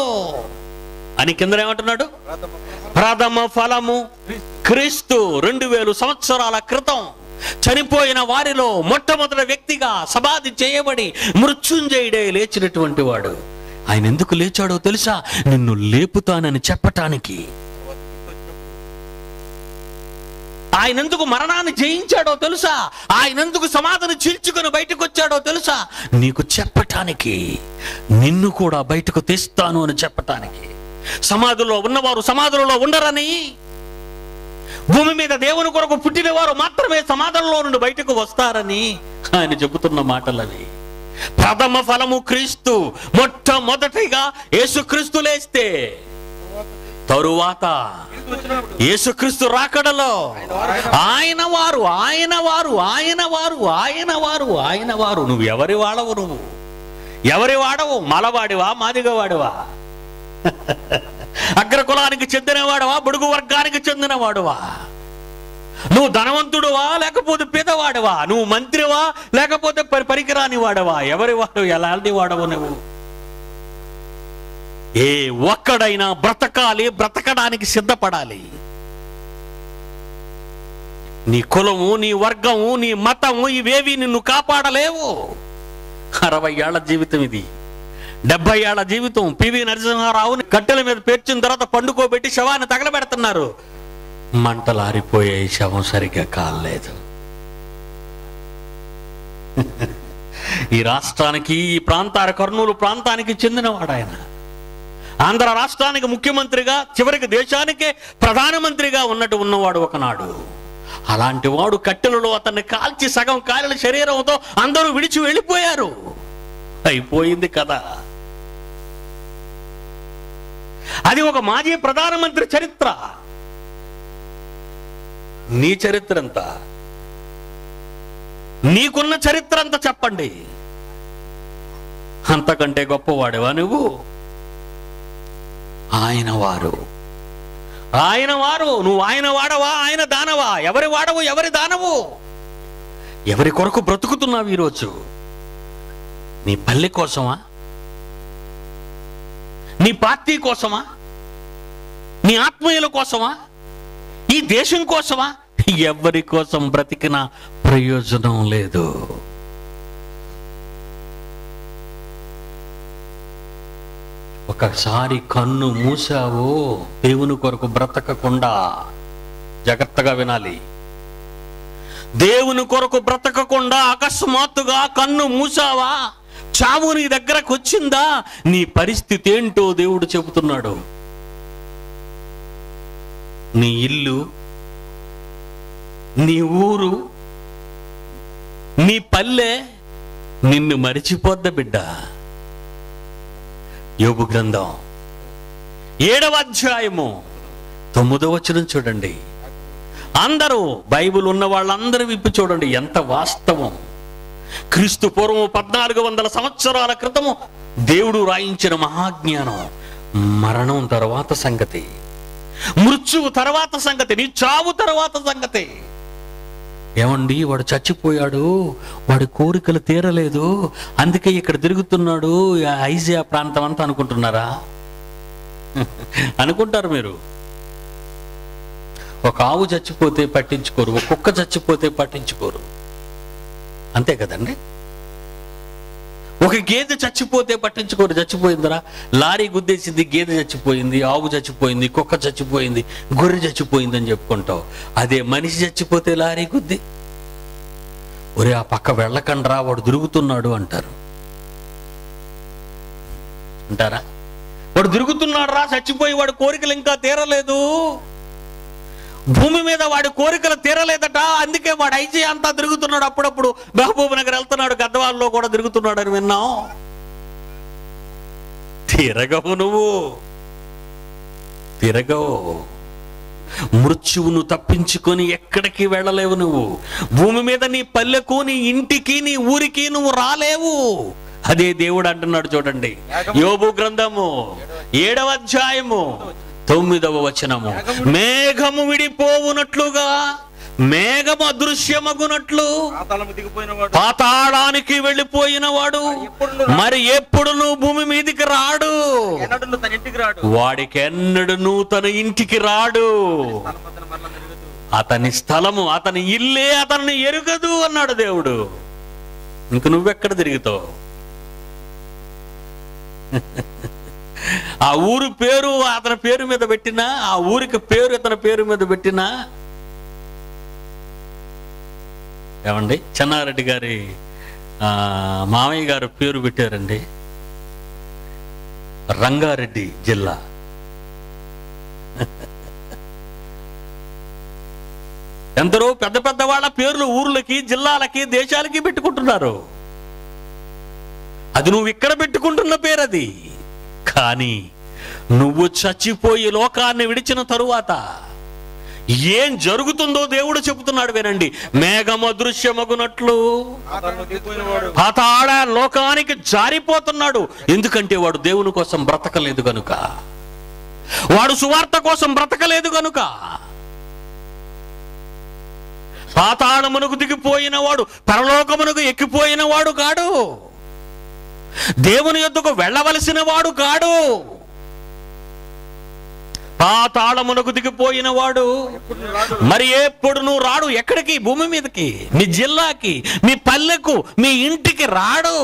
అని. కింద ఏమంటున్నాడు? ప్రథమ ఫలము క్రీస్తు. 2000 సంవత్సరాల క్రితం చనిపోయిన వారిలో మొట్టమొదటి వ్యక్తిగా సమాధి చేయబడి మృత్యుంజయుడే లేచినటువంటి వాడు. ఆయన ఎందుకు లేచాడో తెలుసా? నిన్ను లేపుతానని చెప్పటానికి. ఆయన ఎందుకు మరణాన్ని జయించాడో తెలుసా? ఆయన ఎందుకు సమాధిని చీల్చుకొని బయటకు వచ్చాడో తెలుసా? నీకు చెప్పటానికి. నిన్ను కూడా బయటకు తీస్తాను అని చెప్పటానికి. సమాధిలో ఉన్నవారు సమాధులలో ఉండరని, భూమి మీద దేవుని కొరకు పుట్టిన వారు మాత్రమే సమాధులలో నుండి బయటకు వస్తారని ఆయన చెబుతున్న మాటలవి. ప్రథమ ఫలము క్రీస్తు. మొట్టమొదటిగా యేసుక్రీస్తు లేస్తే, తరువాత యేసుక్రీస్తు రాకడలో ఆయన వారు. నువ్వు ఎవరి వాడవు? నువ్వు ఎవరి వాడవు? మలవాడివా? మాదిగవాడివా? అగ్రకులానికి చెందినవాడవా? బడుగు వర్గానికి చెందినవాడువా? నువ్వు ధనవంతుడువా లేకపోతే పేదవాడవా? నువ్వు మంత్రివా లేకపోతే పరికిరాని వాడవా? ఎవరి వాడు? ఎలాంటి వాడవు నువ్వు? ఏ ఒక్కడైనా బ్రతకాలి, బ్రతకడానికి సిద్ధపడాలి. నీ కులము, నీ వర్గము, నీ మతము ఇవేవి నిన్ను కాపాడలేవు. 60 ఏళ్ల జీవితం ఇది. 70 ఏళ్ల జీవితం. పివి నరసింహారావుని కట్టెల మీద పేర్చిన తర్వాత పండుకోబెట్టి శవాన్ని తగలబెడుతున్నారు. మంటలారిపోయే శవం సరిగ్గా కాలేదు. ఈ రాష్ట్రానికి, ఈ కర్నూలు ప్రాంతానికి చెందినవాడు ఆయన. ఆంధ్ర రాష్ట్రానికి ముఖ్యమంత్రిగా, చివరికి దేశానికే ప్రధానమంత్రిగా ఉన్నవాడు ఒకనాడు. అలాంటి వాడు కట్టెలలో అతన్ని కాల్చి సగం కాలిన శరీరంతో అందరూ విడిచి వెళ్ళిపోయారు. అయిపోయింది కదా. అది ఒక మాజీ ప్రధానమంత్రి చరిత్ర. నీ చరిత్ర ఎంత? నీకున్న చరిత్ర అంతా చెప్పండి. అంతకంటే గొప్పవాడేవా నువ్వు? ఆయన వారు. నువ్వు ఆయన వాడవా? ఆయన దానవా? ఎవరి వాడవు? ఎవరి దానవు? ఎవరి కొరకు బ్రతుకుతున్నావు ఈరోజు? నీ పల్లె కోసమా? నీ పార్టీ కోసమా? నీ ఆత్మీయుల కోసమా? ఈ దేశం కోసమా? ఎవరి కోసం బ్రతికినా ప్రయోజనం లేదు. ఒకసారి కన్ను మూసావో దేవుని కొరకు బ్రతకకుండా, జాగ్రత్తగా వినాలి, దేవుని కొరకు బ్రతకకుండా అకస్మాత్తుగా కన్ను మూసావా, చావు నీ దగ్గరకు వచ్చిందా, నీ పరిస్థితి ఏంటో దేవుడు చెబుతున్నాడు. నీ ఇల్లు, నీ ఊరు, నీ పల్లె, నిన్ను మరిచిపోద్ద బిడ్డ. యోబు గ్రంథం 7వ అధ్యాయము 9వ వచనం చూడండి. అందరూ బైబిల్ ఉన్న వాళ్ళందరూ విప్పి చూడండి, ఎంత వాస్తవం. క్రీస్తు పూర్వం 1400 సంవత్సరాల క్రితము దేవుడు రాయించిన మహాజ్ఞానం. మరణం తర్వాత సంగతి, మృత్యువు తర్వాత సంగతి, నీ చావు తర్వాత సంగతి. ఏమండి, వాడు చచ్చిపోయాడు, వాడి కోరికలు తీరలేదు, అందుకే ఇక్కడ తిరుగుతున్నాడు ఐజియా ప్రాంతం అంతా అనుకుంటున్నారా? అనుకుంటారు మీరు. ఒక ఆవు చచ్చిపోతే పట్టించుకోరు, ఒక కుక్క చచ్చిపోతే పట్టించుకోరు, అంతే కదండి. ఒక గేదె చచ్చిపోతే పట్టించుకోరు. చచ్చిపోయిందిరా, లారీ గుద్దేసింది, గేదె చచ్చిపోయింది, ఆవు చచ్చిపోయింది, కుక్క చచ్చిపోయింది, గొర్రె చచ్చిపోయింది అని చెప్పుకుంటావు. అదే మనిషి చచ్చిపోతే లారీ గుద్ది, ఒరే ఆ పక్క వెళ్ళకండ్రా వాడు తిరుగుతున్నాడు అంటారు. అంటారా? వాడు తిరుగుతున్నాడు రా, చచ్చిపోయి వాడి కోరికలు ఇంకా తీరలేదు, భూమి మీద వాడి కోరికలు తీరలేదట, అందుకే వాడు ఐజీ అంతా తిరుగుతున్నాడు, అప్పుడప్పుడు మహబూబ్ నగర్ వెళ్తున్నాడు, గద్వాల్లో కూడా తిరుగుతున్నాడు అని విన్నాం. తిరగవు నువ్వు, తిరగవు. మృత్యువును తప్పించుకొని ఎక్కడికి వెళ్ళలేవు నువ్వు. భూమి మీద నీ పల్లెకు, నీ ఇంటికి, నీ ఊరికి నువ్వు రాలేవు. అదే దేవుడు అంటున్నాడు చూడండి. యోబు గ్రంథము 7వ అధ్యాయము 9వ వచనము. మేఘము విడిపోవునట్లుగా, మేఘము అదృశ్యమగునట్లు పాతాళానికి వెళ్ళిపోయిన వాడు మరి ఎప్పుడును భూమి మీదికి రాడు, వాడికి ఎన్నడూ తన ఇంటికి రాడు, అతని స్థలము, అతని ఇల్లే అతన్ని ఎరుగదు అన్నాడు దేవుడు. ఇంక నువ్వెక్కడ తిరుగుతావు? ఆ ఊరు పేరు అతని పేరు మీద పెట్టినా, ఆ ఊరికి పేరు అతని పేరు మీద పెట్టినా. ఏమండి, చెన్నారెడ్డి గారి మామయ్య గారు పేరు పెట్టారండి, రంగారెడ్డి జిల్లా. ఎందరో పెద్ద పెద్ద వాళ్ళ పేర్లు ఊర్లకి, జిల్లాలకి, దేశాలకి పెట్టుకుంటున్నారు. అది నువ్వు ఇక్కడ పెట్టుకుంటున్న పేరు అది. కానీ నువ్వు చచ్చిపోయి లోకాన్ని విడిచిన తరువాత ఏం జరుగుతుందో దేవుడు చెబుతున్నాడు వినండి. మేఘము అదృశ్యమగునట్లు పాతాళ లోకానికి జారిపోతున్నాడు. ఎందుకంటే వాడు దేవుని కోసం బ్రతకలేదు గనుక, వాడు సువార్త కోసం బ్రతకలేదు గనుక. పాతాళమునకు దిగిపోయిన వాడు పరలోకమునకు ఎక్కిపోయిన వాడు కాడు, దేవుని యొద్దకు వెళ్ళవలసిన వాడు కాడు. పాతాళమునకు దిగిపోయిన వాడు మరి ఎప్పుడును రాడు. ఎక్కడికి? భూమి మీదకి, మీ జిల్లాకి, మీ పల్లెకు, మీ ఇంటికి రాడు.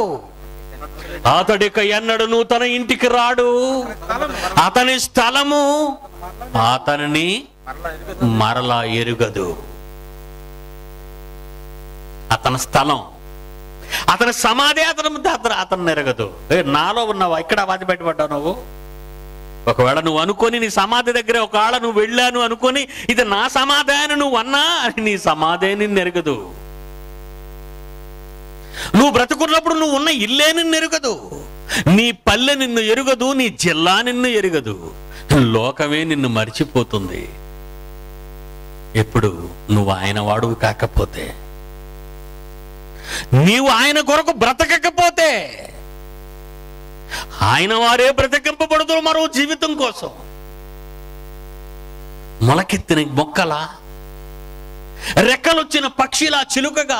అతడిక ఎన్నడూ తన ఇంటికి రాడు. అతని స్థలము అతనిని మరలా ఎరుగదు. అతని స్థలం, అతని సమాధి అతను ఎరగదు. నాలో ఉన్నావా? ఇక్కడ వాది బయటపడ్డావు నువ్వు. ఒకవేళ నువ్వు అనుకొని నీ సమాధి దగ్గర ఒక ఆళ నువ్వు వెళ్ళాను అనుకొని ఇది నా సమాధి అని నువ్వు అన్నా, నీ సమాధి నిన్ను ఎరగదు. నువ్వు బ్రతుకున్నప్పుడు నువ్వు ఉన్న ఇల్లే నిన్ను ఎరుగదు, నీ పల్లె నిన్ను ఎరుగదు, నీ జిల్లా నిన్ను ఎరుగదు. లోకమే నిన్ను మరిచిపోతుంది. ఎప్పుడు నువ్వు ఆయన వాడువు కాకపోతే, నీవు ఆయన కొరకు బ్రతకకపోతే, ఆయన వారే బ్రతికింపబడుతున్నారు మరో జీవితం కోసం. మొలకెత్తిన మొక్కలా, రెక్కలొచ్చిన పక్షిలా, చిలుకగా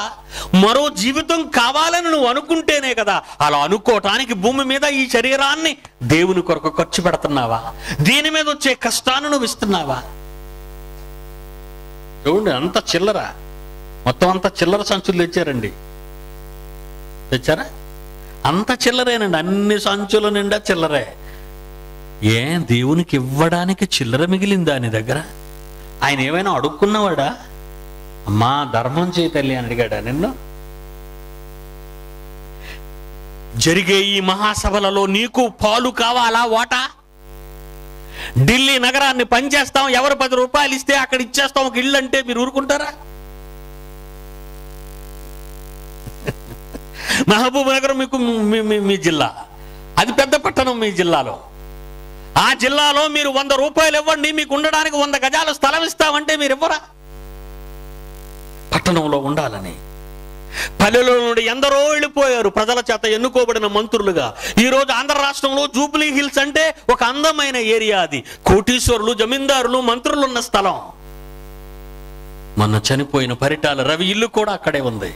మరో జీవితం కావాలని నువ్వు అనుకుంటేనే కదా. అలా అనుకోవటానికి భూమి మీద ఈ శరీరాన్ని దేవుని కొరకు ఖర్చు పెడుతున్నావా? దీని మీద వచ్చే కష్టాన్ని నువ్వు ఇస్తున్నావా? చూడండి, అంత చిల్లర, మొత్తం అంతా చిల్లర సంచులు తెచ్చారండి. తెచ్చారా? అంత చిల్లరేనండి, అన్ని సంచుల నిండా చిల్లరే. దేవునికి ఇవ్వడానికి చిల్లర మిగిలిందా నీ దగ్గర? ఆయన ఏమైనా అడుక్కున్నవాడా? అమ్మా ధర్మం చేయి తల్లి అని అడిగాడా నిన్ను? జరిగే ఈ మహాసభలలో నీకు పాలు కావాలా? ఓటా? ఢిల్లీ నగరాన్ని పనిచేస్తాం, ఎవరు 10 రూపాయలు ఇస్తే అక్కడ ఇచ్చేస్తాం ఒక ఇల్లు అంటే మీరు ఊరుకుంటారా? మహబూబ్ నగర్ మీకు మీ జిల్లా, అది పెద్ద పట్టణం మీ జిల్లాలో. ఆ జిల్లాలో మీరు 100 రూపాయలు ఇవ్వండి, మీకు ఉండడానికి 100 గజాల స్థలం ఇస్తామంటే మీరు ఇవ్వరా? పట్టణంలో ఉండాలని పల్లెలో నుండి ఎందరో వెళ్ళిపోయారు ప్రజల చేత ఎన్నుకోబడిన మంత్రులుగా. ఈరోజు ఆంధ్ర రాష్ట్రంలో జూబ్లీ హిల్స్ అంటే ఒక అందమైన ఏరియా. అది కోటీశ్వరులు, జమీందారులు, మంత్రులు ఉన్న స్థలం. మొన్న చనిపోయిన పరిటాల రవి ఇల్లు కూడా అక్కడే ఉంది.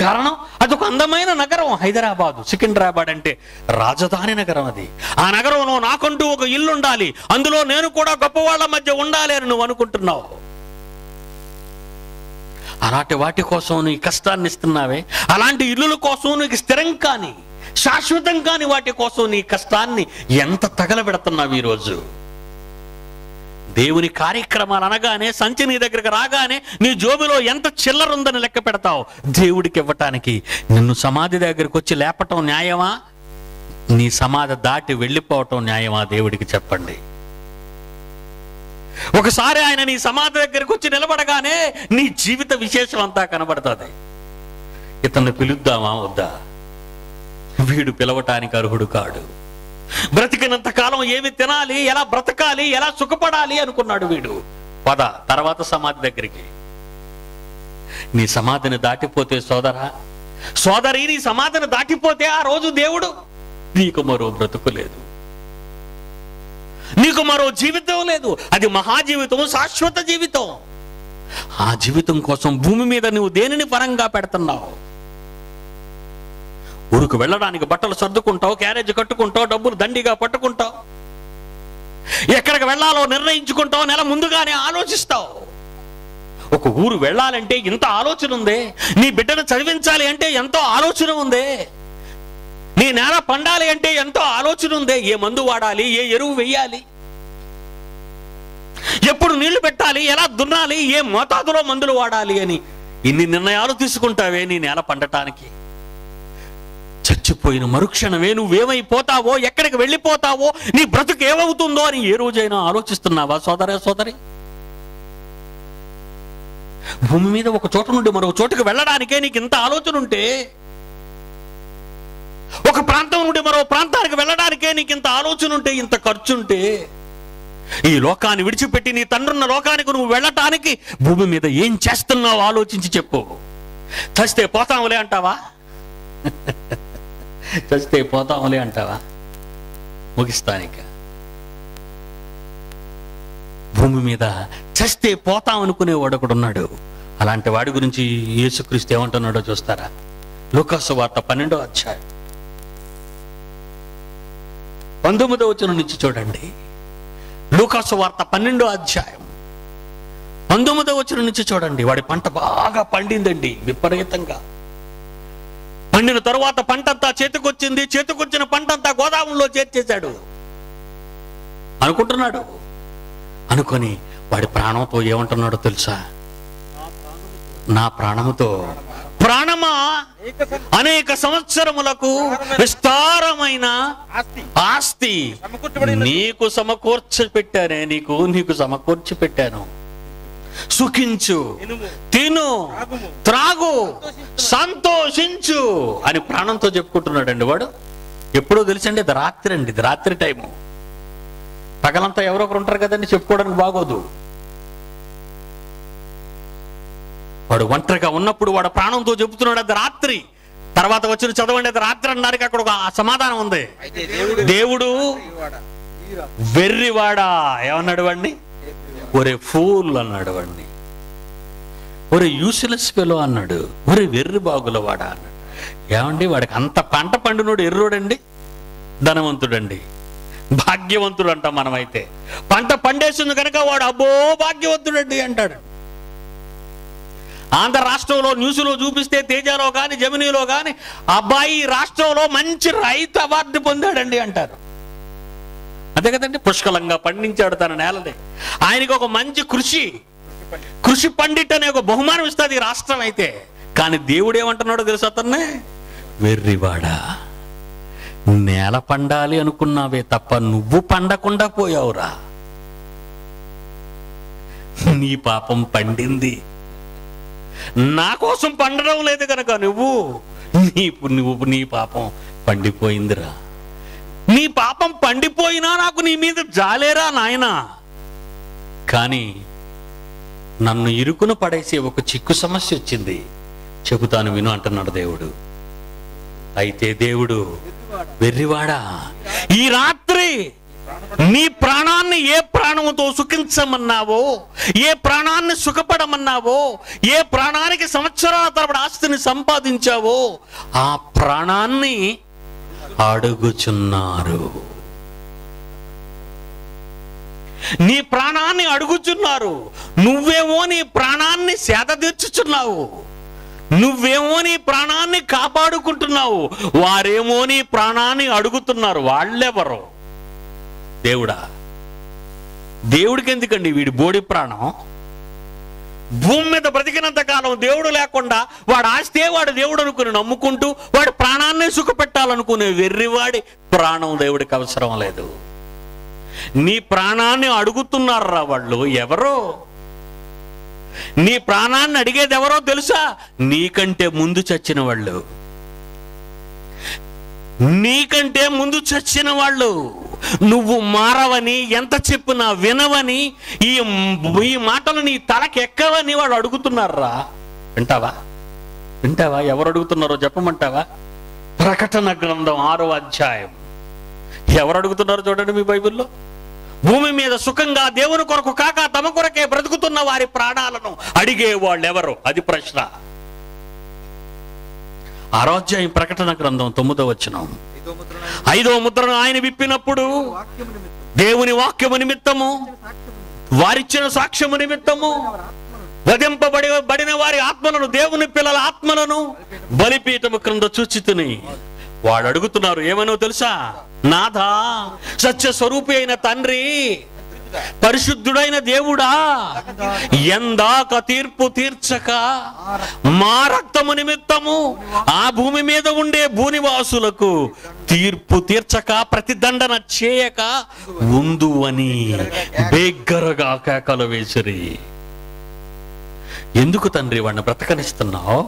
కారణం అదొక అందమైన నగరం. హైదరాబాదు, సికింద్రాబాద్ అంటే రాజధాని నగరం. అది ఆ నగరంలో నాకంటూ ఒక ఇల్లు ఉండాలి, అందులో నేను కూడా గొప్పవాళ్ల మధ్య ఉండాలి అని నువ్వు అనుకుంటున్నావు. అలాంటి వాటి కోసం నీ కష్టాన్ని ఇస్తున్నావే, అలాంటి ఇల్లుల కోసం నీకు స్థిరం కాని, శాశ్వతం కాని వాటి కోసం నీ కష్టాన్ని ఎంత తగలబెడుతున్నావు ఈరోజు. దేవుని కార్యక్రమాలు అనగానే, సంచి నీ దగ్గరకు రాగానే నీ జోబిలో ఎంత చిల్లర ఉందని లెక్క పెడతావు. దేవుడికి ఇవ్వటానికి నిన్ను సమాధి దగ్గరికి వచ్చి లేపటం న్యాయమా? నీ సమాధి దాటి వెళ్ళిపోవటం న్యాయమా? దేవుడికి చెప్పండి. ఒకసారి ఆయన నీ సమాధి దగ్గరికి వచ్చి నిలబడగానే నీ జీవిత విశేషం అంతా కనబడుతుంది. ఇతన్ని పిలుద్దామా వద్దా? వీడు పిలవటానికి అర్హుడు కాడు. బ్రతికినంత కాలం ఏమి తినాలి, ఎలా బ్రతకాలి, ఎలా సుఖపడాలి అనుకున్నాడు వీడు. పద తర్వాత సమాధి దగ్గరికి. నీ సమాధిని దాటిపోతే సోదరా, సోదరి, నీ సమాధిని దాటిపోతే ఆ రోజు దేవుడు నీకు మరో బ్రతుకు లేదు, నీకు మరో జీవితం లేదు. అది మహాజీవితం, శాశ్వత జీవితం. ఆ జీవితం కోసం భూమి మీద నువ్వు దేనిని పరంగా పెడుతున్నావు? ఊరుకు వెళ్ళడానికి బట్టలు సర్దుకుంటావు, క్యారేజ్ కట్టుకుంటావు, డబ్బులు దండిగా పట్టుకుంటావు, ఎక్కడికి వెళ్ళాలో నిర్ణయించుకుంటావు, నెల ముందుగానే ఆలోచిస్తావు. ఒక ఊరు వెళ్ళాలంటే ఇంత ఆలోచన ఉందే, నీ బిడ్డను చదివించాలి అంటే ఎంతో ఆలోచన ఉందే, నీ నేల పండాలి అంటే ఎంతో ఆలోచన ఉందే. ఏ మందు వాడాలి, ఏ ఎరువు వెయ్యాలి, ఎప్పుడు నీళ్లు పెట్టాలి, ఎలా దున్నాలి, ఏ మోతాదులో మందులు వాడాలి అని ఇన్ని నిర్ణయాలు తీసుకుంటావే నీ నేల పండటానికి. చచ్చిపోయిన మరుక్షణమే నువ్వేమైపోతావో, ఎక్కడికి వెళ్ళిపోతావో, నీ బ్రతుకు ఏమవుతుందో అని ఏ రోజైనా ఆలోచిస్తున్నావా సోదరే, సోదరి? భూమి మీద ఒక చోట నుండి మరొక చోటుకు వెళ్ళడానికే నీకు ఇంత ఆలోచన ఉంటే, ఒక ప్రాంతం నుండి మరో ప్రాంతానికి వెళ్ళడానికే నీకు ఇంత ఆలోచన ఉంటే, ఇంత ఖర్చుంటే, ఈ లోకాన్ని విడిచిపెట్టి నీ తండ్రున్న లోకానికి నువ్వు వెళ్ళటానికి భూమి మీద ఏం చేస్తున్నావు ఆలోచించి చెప్పు. చస్తే పోతాములే అంటావా? చస్తే పోతాములే అంటావా? ముగిస్తానిక భూమి మీద చస్తే పోతాం అనుకునేవాడు ఒకడున్నాడు. అలాంటి వాడి గురించి యేసుక్రీస్తు ఏమంటున్నాడో చూస్తారా? లూకాసు వార్త 12వ అధ్యాయం 19వ వచనం నుంచి చూడండి. లూకాసు వార్త 12వ అధ్యాయం 19వ వచనం నుంచి చూడండి. వాడి పంట బాగా పండిందండి, విపరీతంగా పండిన తరువాత పంటంతా చేతికొచ్చింది. చేతికొచ్చిన పంటంతా గోదాములో చేర్చేశాడు అనుకుంటున్నాడు. అనుకొని వాడి ప్రాణంతో ఏమంటున్నాడో తెలుసా? నా ప్రాణముతో, ప్రాణమా, అనేక సంవత్సరములకు విస్తారమైన ఆస్తి నీకు సమకూర్చి పెట్టానే, నీకు సమకూర్చి పెట్టాను. సుఖించు, తిను, త్రాగు, సంతోషించు అని ప్రాణంతో చెప్పుకుంటున్నాడండి వాడు. ఎప్పుడో తెలుసండి, ఇది రాత్రి అండి, ఇది రాత్రి టైము. పగలంతా ఎవరో ఒకరు ఉంటారు కదండి, చెప్పుకోవడానికి బాగోదు. వాడు ఒంటరిగా ఉన్నప్పుడు వాడు ప్రాణంతో చెబుతున్నాడు అది రాత్రి. తర్వాత వచ్చిన చదవండి, అది రాత్రి అన్నానికి అక్కడ ఒక సమాధానం ఉంది. దేవుడు వెర్రివాడా ఏమన్నాడు వాడిని? ఒరే ఫూల్ అన్నాడు వాడిని. ఒరే యూస్లెస్ ఫెలో అన్నాడు. ఒరే వెర్రి బాగుల వాడా అన్నాడు. ఏమండి, వాడికి అంత పంట పండినోడు ఎర్రోడండి, ధనవంతుడండి, భాగ్యవంతుడు అంటాం మనమైతే. పంట పండేసింది కనుక వాడు అబ్బో భాగ్యవంతుడండి అంటాడు. ఆంధ్ర రాష్ట్రంలో న్యూస్లో చూపిస్తే, తేజాలో కానీ జమినీలో కానీ, అబ్బాయి రాష్ట్రంలో మంచి రైతు అవార్డు పొందాడండి అంటారు. అదే కదండి, పుష్కలంగా పండించాడు తన నేలని. ఆయనకి ఒక మంచి కృషి పండిట్ అనే ఒక బహుమానం ఇస్తుంది రాష్ట్రం అయితే. కానీ దేవుడు ఏమంటున్నాడో తెలుసు అతన్నే? వెర్రివాడా, నేల పండాలి అనుకున్నావే తప్ప నువ్వు పండకుండా పోయావురా. నీ పాపం పండింది. నా కోసం పండడం లేదు కనుక నీ పాపం పండిపోయిందిరా. నీ పాపం పండిపోయినా నాకు నీ మీద జాలేరా నాయనా. కానీ నన్ను ఇరుకున పడేసే ఒక చిక్కు సమస్య వచ్చింది, చెబుతాను విను అంటున్నాడు దేవుడు. అయితే దేవుడు, వెర్రివాడా, ఈ రాత్రి నీ ప్రాణాన్ని ఏ ప్రాణముతో సుఖించమన్నావో, ఏ ప్రాణాన్ని సుఖపడమన్నావో, ఏ ప్రాణానికి సంవత్సరాల తరబడి ఆస్తిని సంపాదించావో ఆ ప్రాణాన్ని అడుగుచున్నారు. నీ ప్రాణాన్ని అడుగుచున్నారు. నువ్వేమో నీ ప్రాణాన్ని సేద తీర్చుచున్నావు, నువ్వేమో నీ ప్రాణాన్ని కాపాడుకుంటున్నావు, వారేమో నీ ప్రాణాన్ని అడుగుతున్నారు. వాళ్ళెవరో? దేవుడా. దేవుడికి ఎందుకండి వీడి బోడి ప్రాణం? భూమి మీద బ్రతికినంత కాలం దేవుడు లేకుండా వాడు ఆస్తే వాడు దేవుడు అనుకుని నమ్ముకుంటూ వాడి ప్రాణాన్ని సుఖపెట్టాలనుకునే వెర్రివాడి ప్రాణం దేవుడికి అవసరం లేదు. నీ ప్రాణాన్ని అడుగుతున్నారా వాళ్ళు? ఎవరో? నీ ప్రాణాన్ని అడిగేది ఎవరో తెలుసా? నీకంటే ముందు చచ్చిన వాళ్ళు, నీకంటే ముందు చచ్చిన వాళ్ళు. నువ్వు మారవని, ఎంత చెప్పినా వినవని, ఈ మాటలు నీ తలకెక్కవని వాళ్ళు అడుగుతున్నారా? వింటావా? వింటావా? ఎవరు అడుగుతున్నారో చెప్పమంటావా? ప్రకటన గ్రంథం 6వ అధ్యాయం. ఎవరు అడుగుతున్నారో చూడండి మీ బైబిల్లో. భూమి మీద సుఖంగా దేవుని కొరకు కాక తమ కొరకే బ్రతుకుతున్న వారి ప్రాణాలను అడిగే వాళ్ళు ఎవరు? అది ప్రశ్న. 6వ అధ్యాయం ప్రకటన గ్రంథం 9వ వచనం. 5వ ముద్రను ఆయన విప్పినప్పుడు దేవుని వాక్యము నిమిత్తము, వారిచ్చిన సాక్ష్యము నిమిత్తము వధింపబడిన వారి ఆత్మలను, దేవుని పిల్లల ఆత్మలను బలిపీఠము క్రింద చూచితిని. వాడు అడుగుతున్నారు ఏమనో తెలుసా? నాథా, సత్య స్వరూపి అయిన తండ్రి, పరిశుద్ధుడైన దేవుడా, ఎందాక తీర్పు తీర్చక మా రక్తము నిమిత్తము ఆ భూమి మీద ఉండే భూనివాసులకు తీర్పు తీర్చక ప్రతిదండన చేయక ఉందు అని బిగ్గరగా కేకలు వేసిరి. ఎందుకు తండ్రి వాడిని బ్రతకనిస్తున్నావు?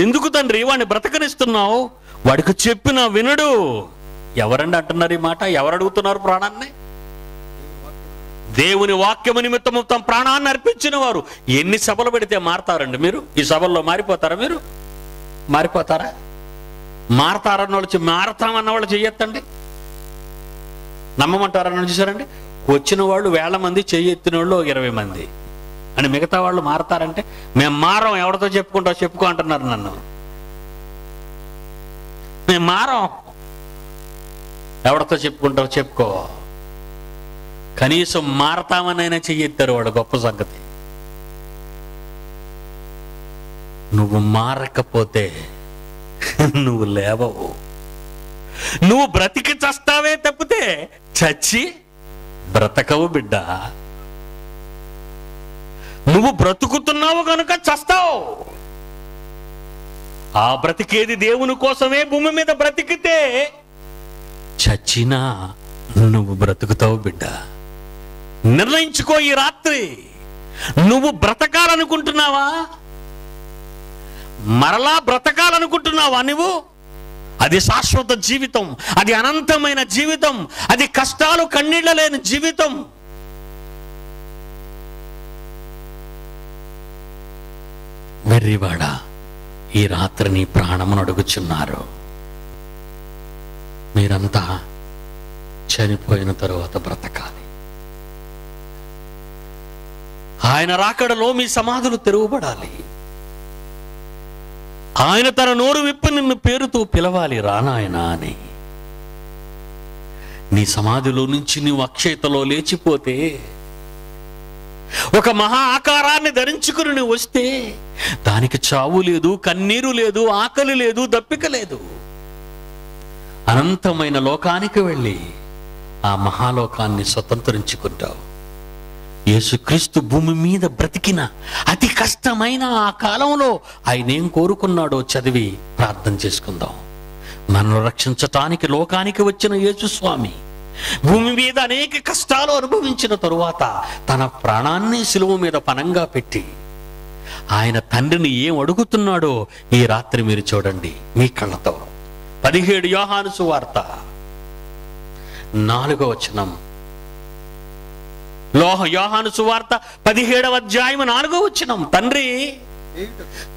ఎందుకు తండ్రి వాడిని బ్రతకనిస్తున్నావు? వాడికి చెప్పిన వినడు. ఎవరండి అంటున్నారు ఈ మాట? ఎవరు అడుగుతున్నారు ప్రాణాన్ని? దేవుని వాక్యము నిమిత్తము తమ ప్రాణాన్ని అర్పించిన వారు. ఎన్ని సభలు పెడితే మారతారండి మీరు? ఈ సభల్లో మారిపోతారా మీరు? మారిపోతారా? మారతారన్న వాళ్ళు, మారతామన్న వాళ్ళు చెయ్యొద్దండి. నమ్మమంటారన్న చూసారండి, వచ్చిన వాళ్ళు 1000 మంది, చెయ్యెత్తిన వాళ్ళు 20 మంది అని. మిగతా వాళ్ళు మారతారంటే మేము మారం, ఎవరితో చెప్పుకుంటావు చెప్పుకో అంటున్నారు నన్ను. మేము మారం, ఎవరితో చెప్పుకుంటావు చెప్పుకో. కనీసం మారతామనైనా చెయ్యెత్తారు వాడు, గొప్ప సంగతి. నువ్వు మారకపోతే నువ్వు లేవవు. నువ్వు బ్రతికి చస్తావే తప్పితే చచ్చి బ్రతకవు బిడ్డ. నువ్వు బ్రతుకుతున్నావు కనుక చస్తావు. ఆ బ్రతికేది దేవుని కోసమే. భూమి మీద బ్రతికితే చచ్చినా నువ్వు బ్రతుకుతావు బిడ్డ. నిర్ణయించుకో ఈ రాత్రి. నువ్వు బ్రతకాలనుకుంటున్నావా? మరలా బ్రతకాలనుకుంటున్నావా నువ్వు? అది శాశ్వత జీవితం, అది అనంతమైన జీవితం, అది కష్టాలు కన్నీళ్ల లేని జీవితం. వెర్రివాడా, ఈ రాత్రి నీ ప్రాణమును అడుగుచున్నారు. మీరంతా చనిపోయిన తరువాత బ్రతకాలి. ఆయన రాకడలో మీ సమాధులు తెరవబడాలి. ఆయన తన నోరు విప్పి నిన్ను పేరుతో పిలవాలి, రానాయనా అని. నీ సమాధిలో నుంచి నీవు అక్షయతలో లేచిపోతే, ఒక మహా ఆకారాన్ని ధరించుకుని నువ్వు వస్తే, దానికి చావు లేదు, కన్నీరు లేదు, ఆకలి లేదు, దప్పిక లేదు. అనంతమైన లోకానికి వెళ్ళి ఆ మహాలోకాన్ని స్వతంత్రించుకుంటావు. యేసుక్రీస్తు భూమి మీద బ్రతికిన అతి కష్టమైన ఆ కాలంలో ఆయన ఏం కోరుకున్నాడో చదివి ప్రార్థన చేసుకుందాం. మనల్ని రక్షించటానికి లోకానికి వచ్చిన యేసుస్వామి భూమి మీద అనేక కష్టాలు అనుభవించిన తరువాత తన ప్రాణాన్ని సిలువ మీద పణంగా పెట్టి ఆయన తండ్రిని ఏం అడుగుతున్నాడో ఈ రాత్రి మీరు చూడండి మీ కళ్ళతో. 17 యోహాను సువార్త 4వ వచనం. యోహాను సువార్త 17వ అధ్యాయం 4వ వచనం. తండ్రి,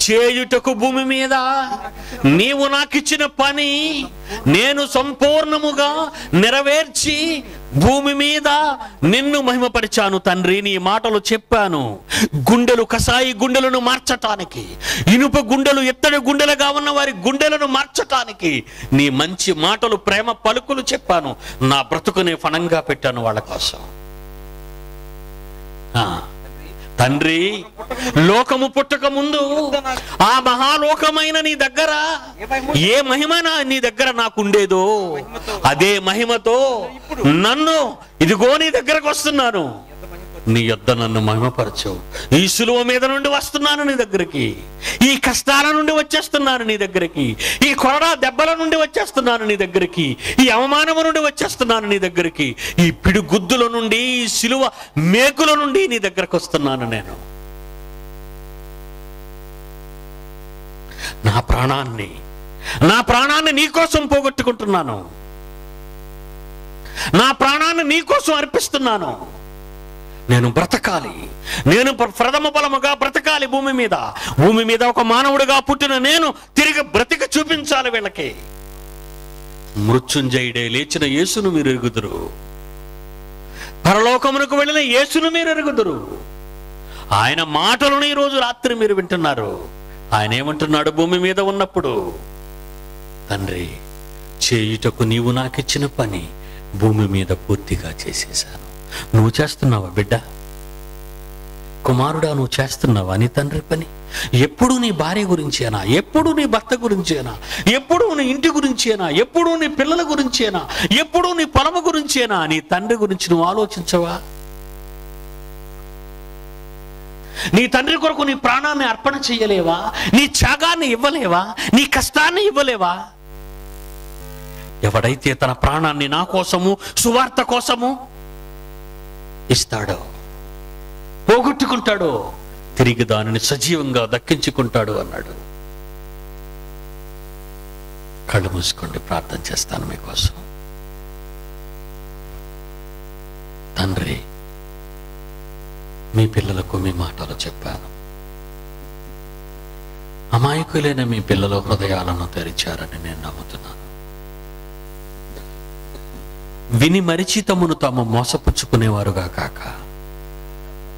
చేయుటకు భూమి మీద నీవు నాకిచ్చిన పని నేను సంపూర్ణముగా నెరవేర్చి భూమి మీద నిన్ను మహిమపరిచాను తండ్రి. నీ మాటలు చెప్పాను. గుండెలు, కసాయి గుండెలను మార్చటానికి, ఇనుప గుండెలు ఎత్తడి గుండెలుగా ఉన్న వారి గుండెలను మార్చటానికి నీ మంచి మాటలు, ప్రేమ పలుకులు చెప్పాను. నా బ్రతుకునే ఫణంగా పెట్టాను వాళ్ళ కోసం. తండ్రి, లోకము పుట్టక ముందు ఆ మహాలోకమైన నీ దగ్గర ఏ మహిమ నీ దగ్గర నాకుండేదో అదే మహిమతో నన్ను ఇదిగో నీ దగ్గరకు వస్తున్నాను. నీ యొద్ద నన్ను మహిమపరచు. ఈ సులువ మీద నుండి వస్తున్నాను నీ దగ్గరికి. ఈ కష్టాల నుండి వచ్చేస్తున్నాను నీ దగ్గరికి. ఈ కొరడా దెబ్బల నుండి వచ్చేస్తున్నాను నీ దగ్గరికి. ఈ అవమానము నుండి వచ్చేస్తున్నాను నీ దగ్గరికి. ఈ పిడిగుద్దుల నుండి, ఈ సిలువ మేకుల నుండి నీ దగ్గరకు వస్తున్నాను నేను. నా ప్రాణాన్ని నీకోసం పోగొట్టుకుంటున్నాను. నా ప్రాణాన్ని నీకోసం అర్పిస్తున్నాను. నేను బ్రతకాలి. నేను ప్రథమ ఫలముగా బ్రతకాలి భూమి మీద. భూమి మీద ఒక మానవుడిగా పుట్టిన నేను తిరిగి బ్రతికి చూపించాలి వీళ్ళకి. మృత్యుంజయుడే లేచిన యేసును మీరు ఎరుగుదురు. పరలోకమునకు వెళ్ళిన యేసును మీరు ఎరుగుదురు. ఆయన మాటలను ఈరోజు రాత్రి మీరు వింటున్నారు. ఆయన ఏమంటున్నాడు భూమి మీద ఉన్నప్పుడు? తండ్రి, చేయుటకు నీవు నాకిచ్చిన పని భూమి మీద పూర్తిగా చేసేశాను. నువ్వు చేస్తున్నావా బిడ్డ? కుమారుడా, నువ్వు చేస్తున్నావా నీ తండ్రి పని? ఎప్పుడు నీ భార్య గురించేనా? ఎప్పుడు నీ భర్త గురించేనా? ఎప్పుడు నీ ఇంటి గురించేనా? ఎప్పుడు నీ పిల్లల గురించేనా? ఎప్పుడు నీ పొలము గురించేనా? నీ తండ్రి గురించి నువ్వు ఆలోచించవా? నీ తండ్రి కొరకు నీ ప్రాణాన్ని అర్పణ చెయ్యలేవా? నీ త్యాగాన్ని ఇవ్వలేవా? నీ కష్టాన్ని ఇవ్వలేవా? ఎవడైతే తన ప్రాణాన్ని నా కోసము, సువార్త కోసము ఇస్తాడో, పోగొట్టుకుంటాడో, తిరిగి దానిని సజీవంగా దక్కించుకుంటాడు అన్నాడు. కళ్ళు మూసుకోండి, ప్రార్థన చేస్తాను మీకోసం. తండ్రి, మీ పిల్లలకు మీ మాటలు చెప్పాను. అమాయకులైన మీ పిల్లల హృదయాలను తెరిచారని నేను నమ్ముతున్నాను. విని మరిచి తమను తాము మోసపుచ్చుకునేవారుగా కాక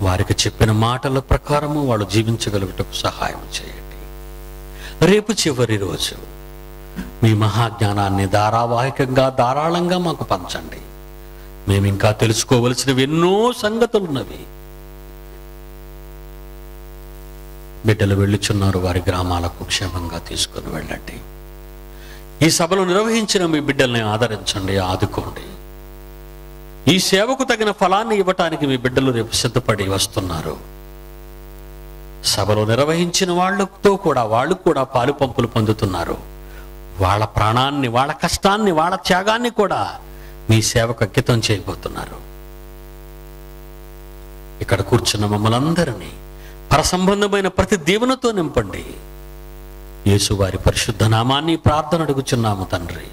వారికి చెప్పిన మాటల ప్రకారము వాళ్ళు జీవించగలుగుటకు సహాయం చేయండి. రేపు చివరి రోజు మీ మహాజ్ఞానాన్ని ధారావాహికంగా, ధారాళంగా మాకు పంచండి. మేము ఇంకా తెలుసుకోవలసినవి ఎన్నో సంగతులున్నవి. బిడ్డలు వెళ్ళుచున్నారు, వారి గ్రామాలకు క్షేమంగా తీసుకుని వెళ్ళండి. ఈ సభలు నిర్వహించిన మీ బిడ్డల్ని ఆదరించండి, ఆదుకోండి. ఈ సేవకు తగిన ఫలాన్ని ఇవ్వటానికి మీ బిడ్డలు రేపు సిద్ధపడి వస్తున్నారు. సభలో నిర్వహించిన వాళ్ళతో కూడా వాళ్ళు కూడా పాలు పంపులు పొందుతున్నారు. వాళ్ళ ప్రాణాన్ని, వాళ్ళ కష్టాన్ని, వాళ్ళ త్యాగాన్ని కూడా మీ సేవకు అంకితం చేయబోతున్నారు. ఇక్కడ కూర్చున్న మమ్మల్ని అందరినీ పరసంబంధమైన ప్రతి దీవెనతో నింపండి. యేసు వారి పరిశుద్ధ నామాన్ని ప్రార్థన అడుగుచున్నాము తండ్రి.